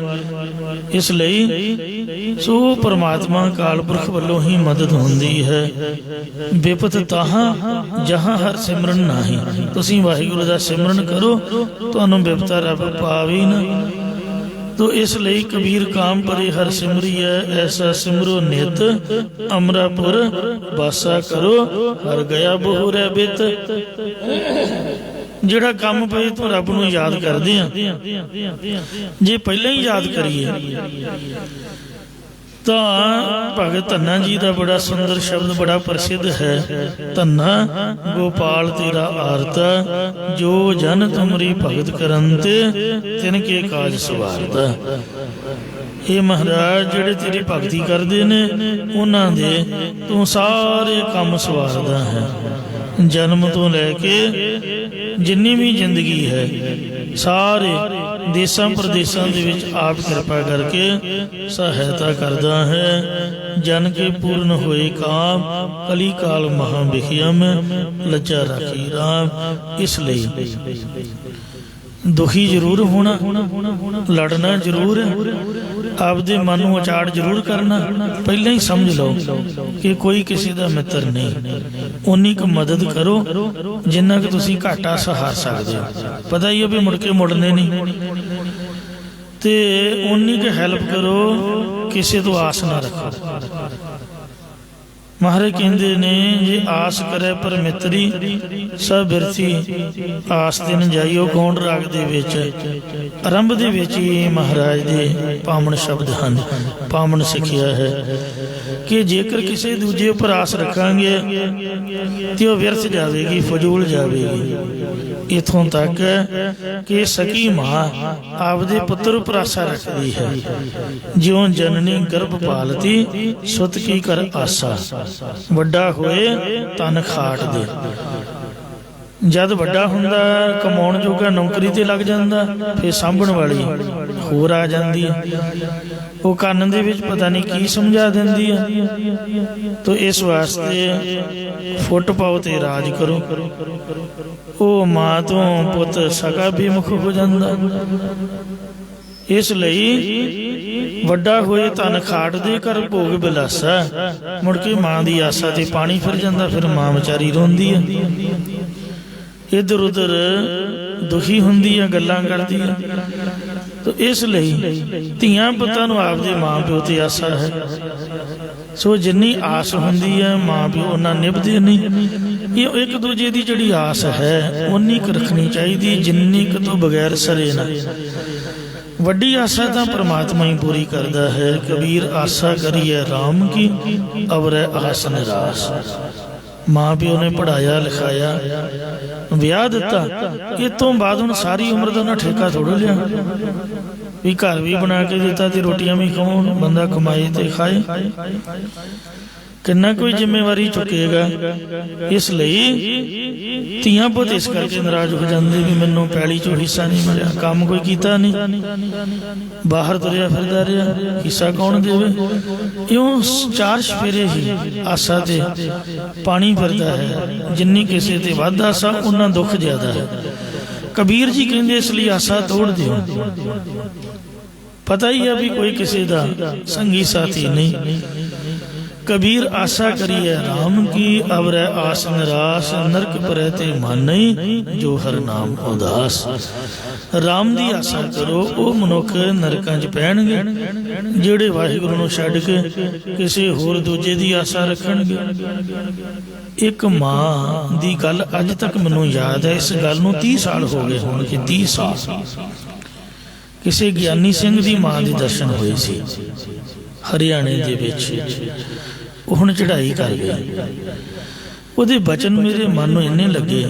ਇਸ ਲਈ ਸੋ ਪਰਮਾਤਮਾ ਕਾਲ ਪੁਰਖ ਵੱਲੋਂ ਹੀ ਮਦਦ ਹੁੰਦੀ ਹੈ। ਬਿਪਤ ਤਾਹਾਂ ਜਹਾਂ ਹਰ ਸਿਮਰਨ ਨਾਹੀ। ਤੁਸੀਂ ਵਾਹਿਗੁਰੂ ਦਾ ਸਿਮਰਨ ਕਰੋ, ਤੁਹਾਨੂੰ ਬਿਪਤਾ ਰੱਬ ਪਾਵੇ ਨਾ। ਤੋ ਇਸ ਲਈ ਕਬੀਰ ਕਾਮ ਪਰੇ ਹਰ ਸਿਮਰੀਐ, ਐਸਾ ਸਿਮਰੋ ਨਿਤ ਅਮਰਾਪੁਰ ਬਾਸਾ ਕਰੋ, ਹਰ ਗਿਆ ਬਹੁ ਰਹਿ ਬਿਤ। ਜਿਹੜਾ ਕੰਮ ਪਏ ਤੋਂ ਰੱਬ ਨੂੰ ਯਾਦ ਕਰਦੇ ਆ, ਜੇ ਪਹਿਲਾਂ ਹੀ ਯਾਦ ਕਰੀਏ ਤਾਂ ਭਗਤ ਧੰਨਾ ਜੀ ਦਾ ਬੜਾ ਸੁੰਦਰ ਸ਼ਬਦ ਬੜਾ ਪ੍ਰਸਿੱਧ ਹੈ। ਧੰਨਾ ਗੋਪਾਲ ਤੇਰਾ ਆਰਤਾ, ਜੋ ਜਨ ਤੁਮਰੀ ਭਗਤ ਕਰਨ ਤੇ ਤਿਨ ਕੇ ਕਾਜ ਸਵਾਰਤਾ। ਇਹ ਮਹਾਰਾਜ ਜਿਹੜੇ ਤੇਰੀ ਭਗਤੀ ਕਰਦੇ ਨੇ ਉਹਨਾਂ ਦੇ ਤੂੰ ਸਾਰੇ ਕੰਮ ਸਵਾਰਦਾ ਹੈ। ਜਨਮ ਤੋਂ ਲੈ ਕੇ ਜਿੰਨੀ ਵੀ ਜ਼ਿੰਦਗੀ ਹੈ ਸਾਰੇ ਦੇਸਾਂ ਪ੍ਰਦੇਸਾਂ ਦੇ ਵਿੱਚ ਆਪ ਕਿਰਪਾ ਕਰਕੇ ਸਹਾਇਤਾ ਕਰਦਾ ਹੈ। ਜਨ ਕੇ ਪੂਰਨ ਹੋਏ ਕਾਮ ਕਲੀ ਕਾਲ ਮਹਾ ਵਿਖਿਆਮ ਲੱਜਾ ਰਾਖੀ ਰਾਮ। ਇਸ ਲਈ ਦੁਖੀ ਜ਼ਰੂਰ ਹੋਣਾ, ਲੜਨਾ ਜ਼ਰੂਰ ਹੈ, ਆਪਦੇ ਮਨ ਨੂੰ ਉਚਾੜ ਜ਼ਰੂਰ ਕਰਨਾ। ਪਹਿਲਾਂ ਹੀ ਸਮਝ ਲਓ ਕਿ ਕੋਈ ਕਿਸੇ ਦਾ ਮਿੱਤਰ ਨਹੀਂ। ਉਨੀ ਕੁ ਮਦਦ ਕਰੋ ਜਿੰਨਾ ਕਿ ਤੁਸੀਂ ਘਾਟਾ ਸਹਾਰ ਸਕਦੇ ਹੋ। ਪਤਾ ਹੀ ਹੈ ਵੀ ਮੁੜ ਕੇ ਮੁੜਨੇ ਨਹੀਂ, ਤੇ ਉਨੀ ਕੁ ਹੈਲਪ ਕਰੋ, ਕਿਸੇ ਤੋਂ ਆਸ ਨਾ ਰੱਖੋ। ਮਹਾਰਾਜ ਕਹਿੰਦੇ ਨੇ ਜੇ ਆਸ ਕਰੇ ਪਰ ਮਿੱਤਰੀ ਸਭ ਬਿਰਥੀ ਆਸ ਤੇ ਨ ਜਾਈਓ। ਗੌਂਡ ਰਾਗ ਦੇ ਵਿੱਚ ਆਰੰਭ ਦੇ ਵਿੱਚ ਹੀ ਮਹਾਰਾਜ ਦੇ ਪਾਵਨ ਸ਼ਬਦ ਹਨ, ਪਾਵਨ ਸਿੱਖਿਆ ਹੈ ਕਿ ਜੇਕਰ ਕਿਸੇ ਦੂਜੇ ਉੱਪਰ ਆਸ ਰੱਖਾਂਗੇ ਤੇ ਉਹ ਵਿਅਰਥ ਜਾਵੇਗੀ, ਫਜ਼ੂਲ ਜਾਵੇਗੀ। ਇੱਥੋਂ ਤੱਕ ਕਿ ਸਕੀ ਮਾਂ ਆਪਦੇ ਪੁੱਤਰ ਉੱਪਰ ਆਸਾ ਰੱਖਦੀ ਹੈ। ਜਿਉਂ ਜਨਨੀ ਗਰਭ ਪਾਲਤੀ ਸੁਤ ਕੀ ਕਰ ਆਸਾ, ਵੱਡਾ ਹੋਏ ਤਨ ਖਾਟ ਦੇ। ਜਦ ਵੱਡਾ ਹੁੰਦਾ ਕਮਾਉਣ ਜੋਗਾ ਨੌਕਰੀ ਤੇ ਲੱਗ ਜਾਂਦਾ, ਫਿਰ ਸਾਂਭਣ ਵਾਲੀ ਹੋਰ ਆ ਜਾਂਦੀ ਹੈ। ਉਹ ਕੰਨ ਦੇ ਵਿੱਚ ਪਤਾ ਨਹੀਂ ਕੀ ਸਮਝਾ ਦਿੰਦੀ ਹੈ। ਤੋ ਇਸ ਵਾਸਤੇ ਫੁੱਟ ਪਾਓ ਤੇ ਰਾਜ ਕਰੋ। ਉਹ ਮਾਂ ਤੋਂ ਪੁੱਤ ਸਕਾ ਵੀ ਮੁਖ ਹੋ ਜਾਂਦਾ। ਇਸ ਲਈ ਵੱਡਾ ਹੋਏ ਤਨ ਖਾਟ ਦੇ ਕਰ ਭੋਗ ਬਿਲਾਸਾ। ਮੁੜ ਕੇ ਮਾਂ ਦੀ ਆਸਾ ਤੇ ਪਾਣੀ ਫਿਰ ਜਾਂਦਾ, ਫਿਰ ਮਾਂ ਵਿਚਾਰੀ ਰੋਂਦੀ ਹੈ, ਇੱਧਰ ਉੱਧਰ ਦੁਖੀ ਹੁੰਦੀ ਹੈ, ਗੱਲਾਂ ਕਰਦੀ ਹੈ। ਤੋ ਇਸ ਲਈ ਧੀਆਂ ਪੁੱਤਾਂ ਨੂੰ ਆਪਦੇ ਮਾਂ ਪਿਓ ਤੇ ਆਸਾ ਹੈ। ਸੋ ਜਿੰਨੀ ਆਸ ਹੁੰਦੀ ਹੈ ਮਾਂ ਪਿਓ ਉਹਨਾਂ ਨਿਭਦੇ ਨਹੀਂ। ਇਹ ਇੱਕ ਦੂਜੇ ਦੀ ਜਿਹੜੀ ਆਸ ਹੈ ਉਨੀ ਕੁ ਰੱਖਣੀ ਚਾਹੀਦੀ ਜਿੰਨੀ ਕੁ ਤੋਂ ਬਗੈਰ ਸਰੇ ਨਾ। ਵੱਡੀ ਆਸਾ ਤਾਂ ਪ੍ਰਮਾਤਮਾ ਹੀ ਪੂਰੀ ਕਰਦਾ ਹੈ। ਕਬੀਰ ਆਸਾ ਕਰੀਏ ਰਾਮ ਕੀ ਅਵਰੈ ਆਸ ਨਿਰਾਸ। ਮਾਂ ਪਿਓ ਨੇ ਪੜ੍ਹਾਇਆ ਲਿਖਾਇਆ, ਵਿਆਹ ਦਿੱਤਾ, ਇਹ ਤੋਂ ਬਾਅਦ ਹੁਣ ਸਾਰੀ ਉਮਰ ਦਾ ਉਹਨਾਂ ਠੇਕਾ ਥੋੜ੍ਹਾ ਲਿਆ ਵੀ ਘਰ ਵੀ ਬਣਾ ਕੇ ਦਿੱਤਾ ਤੇ ਰੋਟੀਆਂ ਵੀ ਖਾਣ, ਬੰਦਾ ਕਮਾਏ ਤੇ ਖਾਏ। ਕਿੰਨਾ ਕੋਈ ਜ਼ਿੰਮੇਵਾਰੀ ਚੁੱਕੇਗਾ। ਇਸ ਲਈ ਧੀਆਂ ਪੁੱਤ ਇਸ ਕਰਕੇ ਨਾਰਾਜ਼ ਹੋ ਜਾਂਦੇ ਵੀ ਮੈਨੂੰ ਪੈਲੀ ਚੋਂ ਹਿੱਸਾ ਨਹੀਂ ਮਿਲਿਆ, ਕੰਮ ਕੋਈ ਕੀਤਾ ਨਹੀਂ, ਬਾਹਰ ਤੁਰਿਆ ਫਿਰਦਾ ਰਿਹਾ, ਹਿੱਸਾ ਕੌਣ ਦੇਵੇ। ਇਉਂ ਚਾਰ ਸਫੇਰੇ ਹੀ ਆਸਾ ਤੇ ਪਾਣੀ ਫਿਰਦਾ ਹੈ। ਜਿੰਨੀ ਕਿਸੇ ਤੇ ਵੱਧ ਆਸਾ ਉਹਨਾਂ ਦੁੱਖ ਜ਼ਿਆਦਾ ਹੈ। ਕਬੀਰ ਜੀ ਕਹਿੰਦੇ ਇਸ ਲਈ ਆਸਾ ਤੋੜ ਦਿਓ। ਪਤਾ ਹੀ ਹੈ ਵੀ ਕੋਈ ਕਿਸੇ ਦਾ ਸੰਗੀ ਸਾਥੀ ਨਹੀਂ। कबीर आशा करिए राम की अवरै आस निरास। नरक परै ते मानई जो हर नाम उदास। राम दी आशा करो, ਉਹ ਮਨੁੱਖ ਨਰਕਾਂ 'ਚ ਪੈਣਗੇ ਜਿਹੜੇ ਵਾਹਿਗੁਰੂ ਨੂੰ ਛੱਡ ਕੇ ਕਿਸੇ ਹੋਰ ਦੂਜੇ ਦੀ ਆਸਾ ਰੱਖਣਗੇ। ਇੱਕ ਮਾਂ ਦੀ ਗੱਲ ਅੱਜ ਤੱਕ ਮੈਨੂੰ ਯਾਦ ਹੈ। ਇਸ ਗੱਲ ਨੂੰ 30 ਸਾਲ ਹੋ ਗਏ ਹੋਣਗੇ, 30 ਸਾਲ। ਕਿਸੇ ਗਿਆਨੀ ਸਿੰਘ ਦੀ ਮਾਂ ਦੇ ਦਰਸ਼ਨ ਹੋਏ ਸੀ ਹਰਿਆਣੇ ਦੇ ਵਿੱਚ। ਉਹ ਹੁਣ ਚੜ੍ਹਾਈ ਕਰ ਗਿਆ। ਉਹਦੇ ਬਚਨ ਮੇਰੇ ਮਨ ਨੂੰ ਇੰਨੇ ਲੱਗੇ।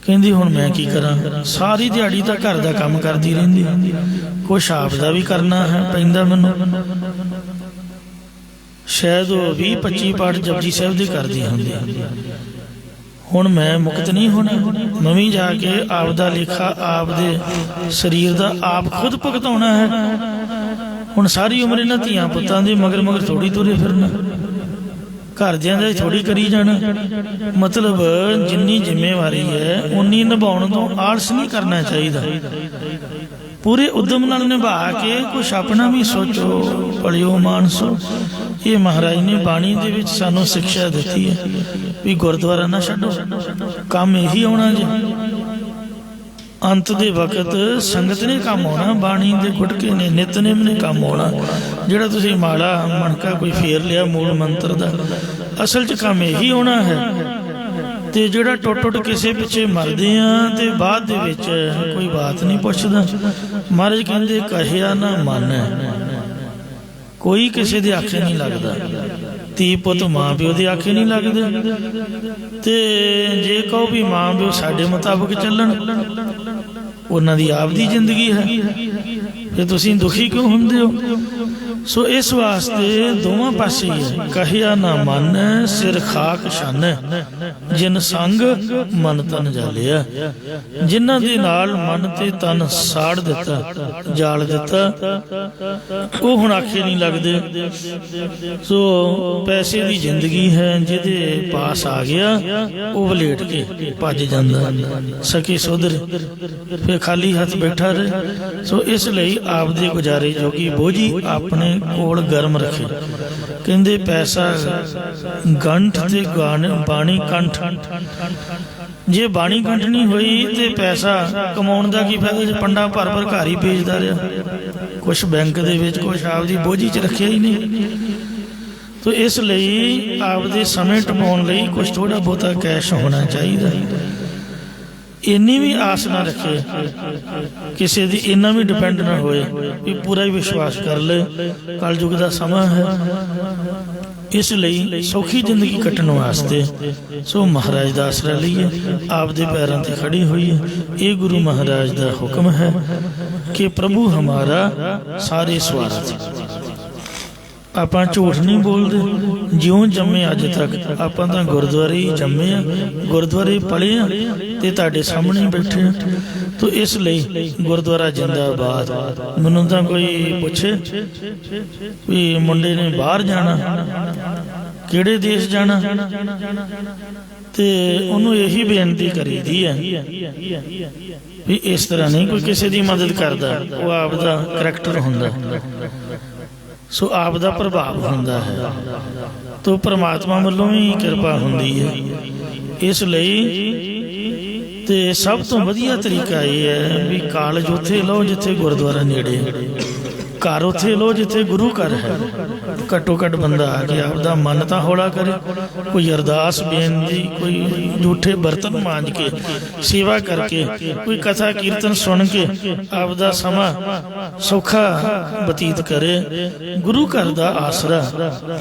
ਕਹਿੰਦੀ ਹੁਣ ਮੈਂ ਕੀ ਕਰਾਂ, ਸਾਰੀ ਦਿਹਾੜੀ ਤਾਂ ਘਰ ਦਾ ਕੰਮ ਕਰਦੀ ਰਹਿੰਦੀ, ਕੁਛ ਆਪ ਦਾ ਵੀ ਕਰਨਾ ਹੈ ਪੈਂਦਾ ਮੈਨੂੰ। ਸ਼ਾਇਦ ਉਹ 20-25 ਪਾਠ ਜਪਜੀ ਸਾਹਿਬ ਦੇ ਕਰਦੀ ਹੁੰਦੀ। ਹੁਣ ਮੈਂ ਮੁਕਤ ਨਹੀਂ ਹੋਣਾ, ਮੈਂ ਵੀ ਜਾ ਕੇ ਆਪਦਾ ਲੇਖਾ ਆਪਦੇ ਸਰੀਰ ਦਾ ਆਪ ਖੁਦ ਭੁਗਤਾਉਣਾ ਹੈ। ਹੁਣ ਸਾਰੀ ਉਮਰ ਇਹਨਾਂ ਧੀਆਂ ਪੁੱਤਾਂ ਦੇ ਮਗਰ ਮਗਰ ਥੋੜੀ ਤੁਰੇ ਫਿਰਨਾ, ਘਰਦਿਆਂ ਦਾ ਥੋੜੀ ਕਰੀ ਜਾਣਾ। ਮਤਲਬ ਜਿੰਨੀ ਜ਼ਿੰਮੇਵਾਰੀ ਹੈ ਉਨੀ ਨਿਭਾਉਣ ਤੋਂ ਆਲਸ ਨਹੀਂ ਕਰਨਾ ਚਾਹੀਦਾ। ਪੂਰੇ ਉਦਮ ਨਾਲ ਨਿਭਾ ਕੇ ਕੁਛ ਆਪਣਾ ਵੀ ਸੋਚੋ, ਪੜਿਓ ਮਾਨਸੋ। ਇਹ ਮਹਾਰਾਜ ਨੇ ਬਾਣੀ ਦੇ ਵਿੱਚ ਸਾਨੂੰ ਸਿੱਖਿਆ ਦਿੱਤੀ ਹੈ ਵੀ ਗੁਰਦੁਆਰਾ ਨਾ ਛੱਡੋ, ਕੰਮ ਇਹੀ ਆਉਣਾ ਜੀ। ਅੰਤ ਦੇ ਵਕਤ ਸੰਗਤ ਨੇ ਕੰਮ ਆਉਣਾ, ਬਾਣੀ ਦੇ ਗੁਟਕੇ ਨੇ, ਨਿਤਨੇਮ ਨੇ ਕੰਮ ਆਉਣਾ। ਜਿਹੜਾ ਤੁਸੀਂ ਮਾਲਾ ਮਣਕਾ ਕੋਈ ਫੇਰ ਲਿਆ ਮੂਲ ਮੰਤਰ ਦਾ, ਅਸਲ 'ਚ ਕੰਮ ਇਹੀ ਆਉਣਾ ਹੈ। ਤੇ ਜਿਹੜਾ ਟੁੱਟ ਟੁੱਟ ਕਿਸੇ ਪਿੱਛੇ ਮਰਦੇ ਆ ਤੇ ਬਾਅਦ ਦੇ ਵਿੱਚ ਕੋਈ ਬਾਤ ਨਹੀਂ ਪੁੱਛਦਾ। ਮਹਾਰਾਜ ਕਹਿੰਦੇ ਕਹਿਆ ਨਾ ਮੰਨ, ਕੋਈ ਕਿਸੇ ਦੇ ਆਖੇ ਨਹੀਂ ਲੱਗਦਾ। ਧੀ ਪੁੱਤ ਮਾਂ ਪਿਓ ਦੇ ਆਖੇ ਨਹੀਂ ਲੱਗਦੇ। ਤੇ ਜੇ ਕਹੋ ਵੀ ਮਾਂ ਪਿਓ ਸਾਡੇ ਮੁਤਾਬਕ ਚੱਲਣ, ਉਹਨਾਂ ਦੀ ਆਪਦੀ ਜ਼ਿੰਦਗੀ ਹੈ, ਫਿਰ ਤੁਸੀਂ ਦੁਖੀ ਕਿਉਂ ਹੁੰਦੇ ਹੋ? ਸੋ ਇਸ ਵਾਸਤੇ ਦੋਵਾਂ ਪਾਸੇ ਹੀ ਹੈ। ਕਹਿਆ ਨਾ ਮੰਨੈ ਸਿਰ ਖਾਕ ਛਾਨੈ, ਜਿਨ ਸੰਗ ਮਨ ਤਨ ਜਾਲਿਆ। ਜਿਨ੍ਹਾਂ ਦੇ ਨਾਲ ਮਨ ਤੇ ਤਨ ਸਾੜ ਦਿੱਤਾ, ਜਾਲ ਦਿੱਤਾ, ਉਹ ਹੁਣ ਆਖੇ ਨਹੀਂ ਲੱਗਦੇ। ਸੋ ਪੈਸੇ ਦੀ ਜ਼ਿੰਦਗੀ ਹੈ, ਜਿਹਦੇ ਪਾਸ ਆ ਗਿਆ ਉਹ ਵਲੇਟ ਕੇ ਭੱਜ ਜਾਂਦਾ, ਸਕੀ ਸੋਦਰ ਫਿਰ ਖਾਲੀ ਹੱਥ ਬੈਠਾ ਰਹੇ। ਸੋ ਇਸ ਲਈ ਆਪਦੇ ਗੁਜ਼ਾਰੇ ਜੋਗੀ ਬੋਝੀ ਆਪਣੇ ਕੋਲ ਗਰਮ ਰੱਖੇ। ਕਹਿੰਦੇ ਪੈਸਾ ਗੰਠ ਤੇ ਬਾਣੀ ਕੰਠ। ਜੇ ਬਾਣੀ ਕੰਠ ਨਹੀਂ ਹੋਈ ਤੇ ਪੈਸਾ ਕਮਾਉਣ ਦਾ ਕੀ ਫਾਇਦਾ ਜੇ ਪੰਡਾ ਭਰ ਭਰ ਘਰ ਹੀ ਵੇਚਦਾ ਰਿਹਾ, ਕੁਛ ਬੈਂਕ ਦੇ ਵਿੱਚ, ਕੁਛ ਆਪਦੀ ਬੋਝੀ 'ਚ ਰੱਖਿਆ ਹੀ ਨਹੀਂ। ਤੋ ਇਸ ਲਈ ਆਪਦੇ ਸਮੇਂ ਟਪਾਉਣ ਲਈ ਕੁਛ ਥੋੜਾ ਬਹੁਤਾ ਕੈਸ਼ ਹੋਣਾ ਚਾਹੀਦਾ। ਇੰਨੀ ਵੀ ਆਸ ਨਾ ਰੱਖੇ, ਕਿਸੇ ਦੀ ਇੰਨਾ ਵੀ ਡਿਪੈਂਡ ਨਾ ਹੋਏ ਵੀ ਪੂਰਾ ਹੀ ਵਿਸ਼ਵਾਸ ਕਰ ਲੈ, ਕਲਯੁਗ ਦਾ ਸਮਾਂ ਹੈ। ਇਸ ਲਈ ਸੌਖੀ ਜ਼ਿੰਦਗੀ ਕੱਟਣ ਵਾਸਤੇ ਸੋ ਮਹਾਰਾਜ ਦਾ ਆਸਰਾ ਲਈਏ, ਆਪਦੇ ਪੈਰਾਂ ਤੇ ਖੜੀ ਹੋਈਏ। ਇਹ ਗੁਰੂ ਮਹਾਰਾਜ ਦਾ ਹੁਕਮ ਹੈ ਕਿ ਪ੍ਰਭੂ ਹਮਾਰਾ ਸਾਰੇ ਸਵਾਰਥ। ਆਪਾਂ ਝੂਠ ਨਹੀਂ ਬੋਲਦੇ। ਜਿਉਂ ਜੰਮੇ ਅੱਜ ਤੱਕ ਆਪਾਂ ਤਾਂ ਗੁਰਦੁਆਰੇ ਹੀ ਜੰਮੇ ਆ, ਗੁਰਦੁਆਰੇ ਪਲੇ ਆ ਤੇ ਤੁਹਾਡੇ ਸਾਹਮਣੇ ਬੈਠੇ ਆ। ਤੋ ਇਸ ਲਈ ਗੁਰਦੁਆਰਾ ਜਿੰਦਾਬਾਦ। ਮੈਨੂੰ ਤਾਂ ਕੋਈ ਪੁੱਛੇ ਵੀ ਮੁੰਡੇ ਨੇ ਬਾਹਰ ਜਾਣਾ, ਕਿਹੜੇ ਦੇਸ਼ ਜਾਣਾ, ਤੇ ਉਹਨੂੰ ਇਹੀ ਬੇਨਤੀ ਕਰੀਦੀ ਹੈ ਵੀ ਇਸ ਤਰ੍ਹਾਂ ਨਹੀਂ ਕੋਈ ਕਿਸੇ ਦੀ ਮਦਦ ਕਰਦਾ, ਉਹ ਆਪ ਦਾ ਕਰੈਕਟਰ ਹੁੰਦਾ, ਸੋ ਆਪ ਦਾ ਪ੍ਰਭਾਵ ਹੁੰਦਾ ਹੈ। ਤੋ ਪ੍ਰਮਾਤਮਾ ਵੱਲੋਂ ਵੀ ਕਿਰਪਾ ਹੁੰਦੀ ਹੈ। ਇਸ ਲਈ ਤੇ ਸਭ ਤੋਂ ਵਧੀਆ ਤਰੀਕਾ ਇਹ ਹੈ ਵੀ ਕਾਲਜ ਉੱਥੇ ਲਓ ਜਿੱਥੇ ਗੁਰਦੁਆਰਾ ਨੇੜੇ, ਘਰ ਉੱਥੇ ਲਓ ਜਿੱਥੇ ਗੁਰੂ ਘਰ ਹੈ। ਘੱਟੋ ਘੱਟ ਬੰਦਾ ਆ ਕੇ ਆਪਦਾ ਮਨ ਤਾਂ ਹੌਲਾ ਕਰੇ, ਕੋਈ ਅਰਦਾਸ ਬੇਨਤੀ, ਕੋਈ ਝੂਠੇ ਬਰਤਨ ਮਾਂਜ ਕੇ ਸੇਵਾ ਕਰਕੇ, ਕੋਈ ਕਥਾ ਕੀਰਤਨ ਸੁਣ ਕੇ ਆਪਦਾ ਸਮਾਂ ਸੌਖਾ ਬਤੀਤ ਕਰੇ। ਗੁਰੂ ਘਰ ਦਾ ਆਸਰਾ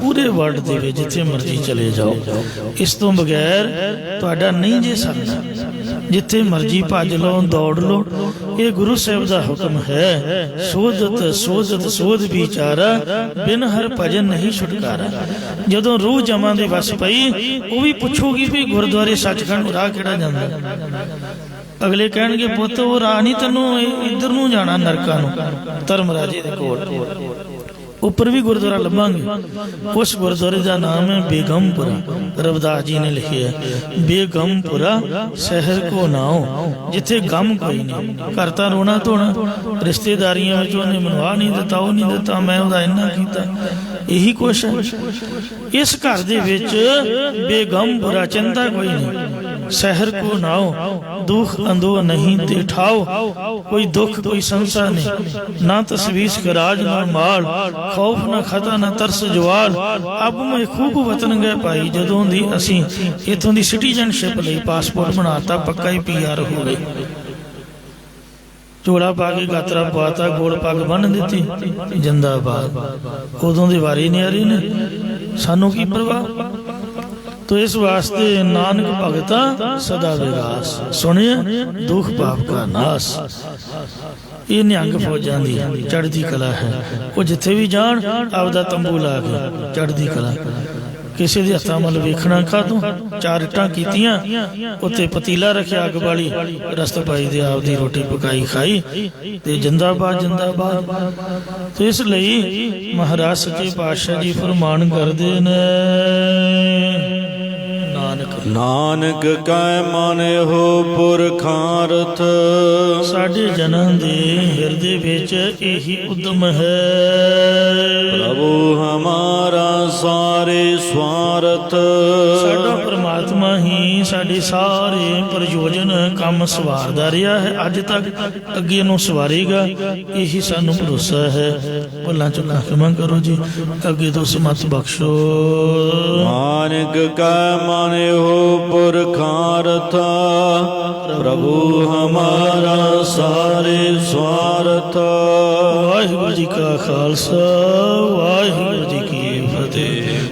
ਪੂਰੇ ਵਰਲਡ ਦੇ ਵਿੱਚ ਜਿੱਥੇ ਮਰਜ਼ੀ ਚਲੇ ਜਾਓ, ਇਸ ਤੋਂ ਬਗੈਰ ਤੁਹਾਡਾ ਨਹੀਂ ਜੇ ਸਰਨਾ। ਜਿੱਥੇ ਮਰਜ਼ੀ ਭੱਜ ਲਓ, ਦੌੜ ਲਓ, ਇਹ ਗੁਰੂ ਸਾਹਿਬ ਦਾ ਹੁਕਮ ਹੈ। ਸੋਧਤ ਸੋਧਤ ਸੋਧ ਵਿਚਾਰਾ, ਬਿਨ ਹਰ ਭਜਨ ਨਹੀਂ ਛੁਟਕਾਰਾ। ਜਦੋਂ ਰੂਹ ਜਮਾਂ ਦੇ ਵਸ ਪਈ, ਉਹ ਵੀ ਪੁੱਛੂਗੀ ਵੀ ਗੁਰਦੁਆਰੇ ਸੱਚਖੰਡ ਰਾਹ ਕਿਹੜਾ ਜਾਂਦਾ। ਅਗਲੇ ਕਹਿਣਗੇ ਪੁੱਤ ਉਹ ਰਾਹ ਨਹੀਂ, ਤੈਨੂੰ ਇੱਧਰ ਨੂੰ ਜਾਣਾ, ਨਰਕਾਂ ਨੂੰ, ਧਰਮਰਾਜੇ ਦੇ ਕੋਲ। ਉੱਪਰ ਵੀ ਗੁਰਦੁਆਰਾ ਲੱਭਾਂਗੇ। ਉਸ ਗੁਰਦੁਆਰੇ ਦਾ ਨਾਮ ਹੈ ਬੇਗਮਪੁਰਾ। ਰਵਿਦਾਸ ਜੀ ਨੇ ਲਿਖਿਆ ਬੇਗਮਪੁਰਾ ਸ਼ਹਿਰ ਕੋ ਨਾਉ, ਜਿੱਥੇ ਗਮ ਕੋਈ ਨਹੀਂ। ਘਰ ਤਾਂ ਰੋਣਾ ਧੋਣਾ, ਰਿਸ਼ਤੇਦਾਰੀਆਂ ਵਿੱਚ ਉਹਨੇ ਮੈਨੂੰ ਆਹ ਨਹੀਂ ਦਿੱਤਾ, ਉਹ ਨਹੀਂ ਦਿੱਤਾ, ਮੈਂ ਉਹਦਾ ਇੰਨਾ ਕੀਤਾ, ਇਹੀ ਕੁਛ ਹੈ। ਇਸ ਘਰ ਦੇ ਵਿੱਚ ਬੇਗਮਪੁਰਾ, ਚਿੰਤਾ ਕੋਈ ਨਹੀਂ। ਸ਼ਹਿਰ ਕੋ ਨਾਉ, ਦੁੱਖ ਅੰਦੋ ਨਹੀਂ ਤੇ ਠਾਓ। ਕੋਈ ਦੁੱਖ ਕੋਈ ਸੰਸਾ ਨਹੀਂ, ਨਾ ਤਸਵੀਸ ਕਰਾਜ ਨਾ ਮਾਲ, ਖੌਫ ਨਾ ਖਤਾ ਨਾ ਤਰਸ ਜਵਾਲ। ਅਬ ਮੈਂ ਖੂਬ ਵਤਨ ਗਏ ਭਾਈ, ਜਦੋਂ ਦੀ ਅਸੀਂ ਇੱਥੋਂ ਦੀ ਸਿਟੀਜ਼ਨਸ਼ਿਪ ਲਈ ਪਾਸਪੋਰਟ ਬਣਾਤਾ, ਪੱਕਾ ਹੀ PR ਹੋ ਗਏ। ਝੋਲਾ ਪਾ ਕੇ ਗਾਤਰਾ ਪਵਾਤਾ, ਗੋਲ ਪੱਗ ਬੰਨ੍ਹ ਦਿੱਤੀ, ਜਿੰਦਾਬਾਦ। ਉਦੋਂ ਦੀ ਵਾਰੀ ਨਹੀਂ ਆ ਰਹੀ ਨੇ, ਸਾਨੂੰ ਕੀ ਪਰਵਾਹ। ਤੋ ਇਸ ਵਾਸਤੇ ਨਾਨਕ ਭਗਤਾ ਸਦਾ ਵਿਗਾਸ, ਸੁਣਿਆ ਦੁੱਖ ਪਾਪ ਕਾ ਨਾਸ। ਇਹ ਨਿਹੰਗ ਫੌਜਾਂ ਦੀ ਚੜ੍ਹਦੀ ਕਲਾ ਹੈ। ਉਹ ਜਿੱਥੇ ਵੀ ਜਾਣ ਆਪਦਾ ਤੰਬੂ ਲਾ ਕੇ ਚੜ੍ਹਦੀ ਕਲਾ। ਕਿਸੇ ਦੇ ਹੱਥਾਂ ਵੱਲ ਵੇਖਣਾ ਕਾਹਤੋਂ। 4 ਇੱਟਾਂ ਕੀਤੀਆਂ, ਉੱਤੇ ਪਤੀਲਾ ਰੱਖਿਆ ਅੱਗ ਵਾਲੀ, ਰਸਤ ਪਾਈ ਦੇ ਆਪਦੀ ਰੋਟੀ ਪਕਾਈ ਖਾਈ, ਤੇ ਜਿੰਦਾਬਾਦ ਜਿੰਦਾਬਾਦ। ਤੇ ਇਸ ਲਈ ਮਹਾਰਾਜ ਸੱਚੇ ਪਾਤਸ਼ਾਹ ਜੀ ਫਰਮਾਨ ਕਰਦੇ ਨੇ, ਨਾਨਕ ਕੈ ਮਨ ਹੋ ਪੁਰਖਾਂ ਰਥ। ਸਾਡੇ ਜਨਮ ਦੇ ਹਿਰਦੇ ਵਿੱਚ ਇਹੀ ਉਦਮ ਹੈ, ਪ੍ਰਭੂ ਹਮਾਰਾ ਸਾਰੇ ਸਵਾਰਥ। ਸਾਡਾ ਪਰਮਾਤਮਾ ਹੀ ਸਾਡੇ ਸਾਰੇ ਪ੍ਰਯੋਜਨ ਕੰਮ ਸਵਾਰਦਾ ਰਿਹਾ ਹੈ ਅੱਜ ਤੱਕ, ਅੱਗੇ ਨੂੰ ਸਵਾਰੇਗਾ, ਇਹੀ ਸਾਨੂੰ ਭਰੋਸਾ ਹੈ। ਭੁੱਲਾਂ ਚੁੱਕਾਂ ਖਿਮਾ ਕਰੋ ਜੀ, ਅੱਗੇ ਤੋਂ ਸਮਤ ਬਖਸ਼ੋ। ਨਾਨਕ ਕੈ ਮਨ ਹੋ ਪੁਰਖਾਂ ਰਥ, ਪ੍ਰਭੂ ਹਮਾਰਾ ਸਾਰੇ ਸਵਾਰਥ। ਵਾਹਿਗੁਰੂ ਜੀ ਕਾ ਖਾਲਸਾ, ਵਾਹਿਗੁਰੂ ਜੀ ਕੀ ਫਤਿਹ।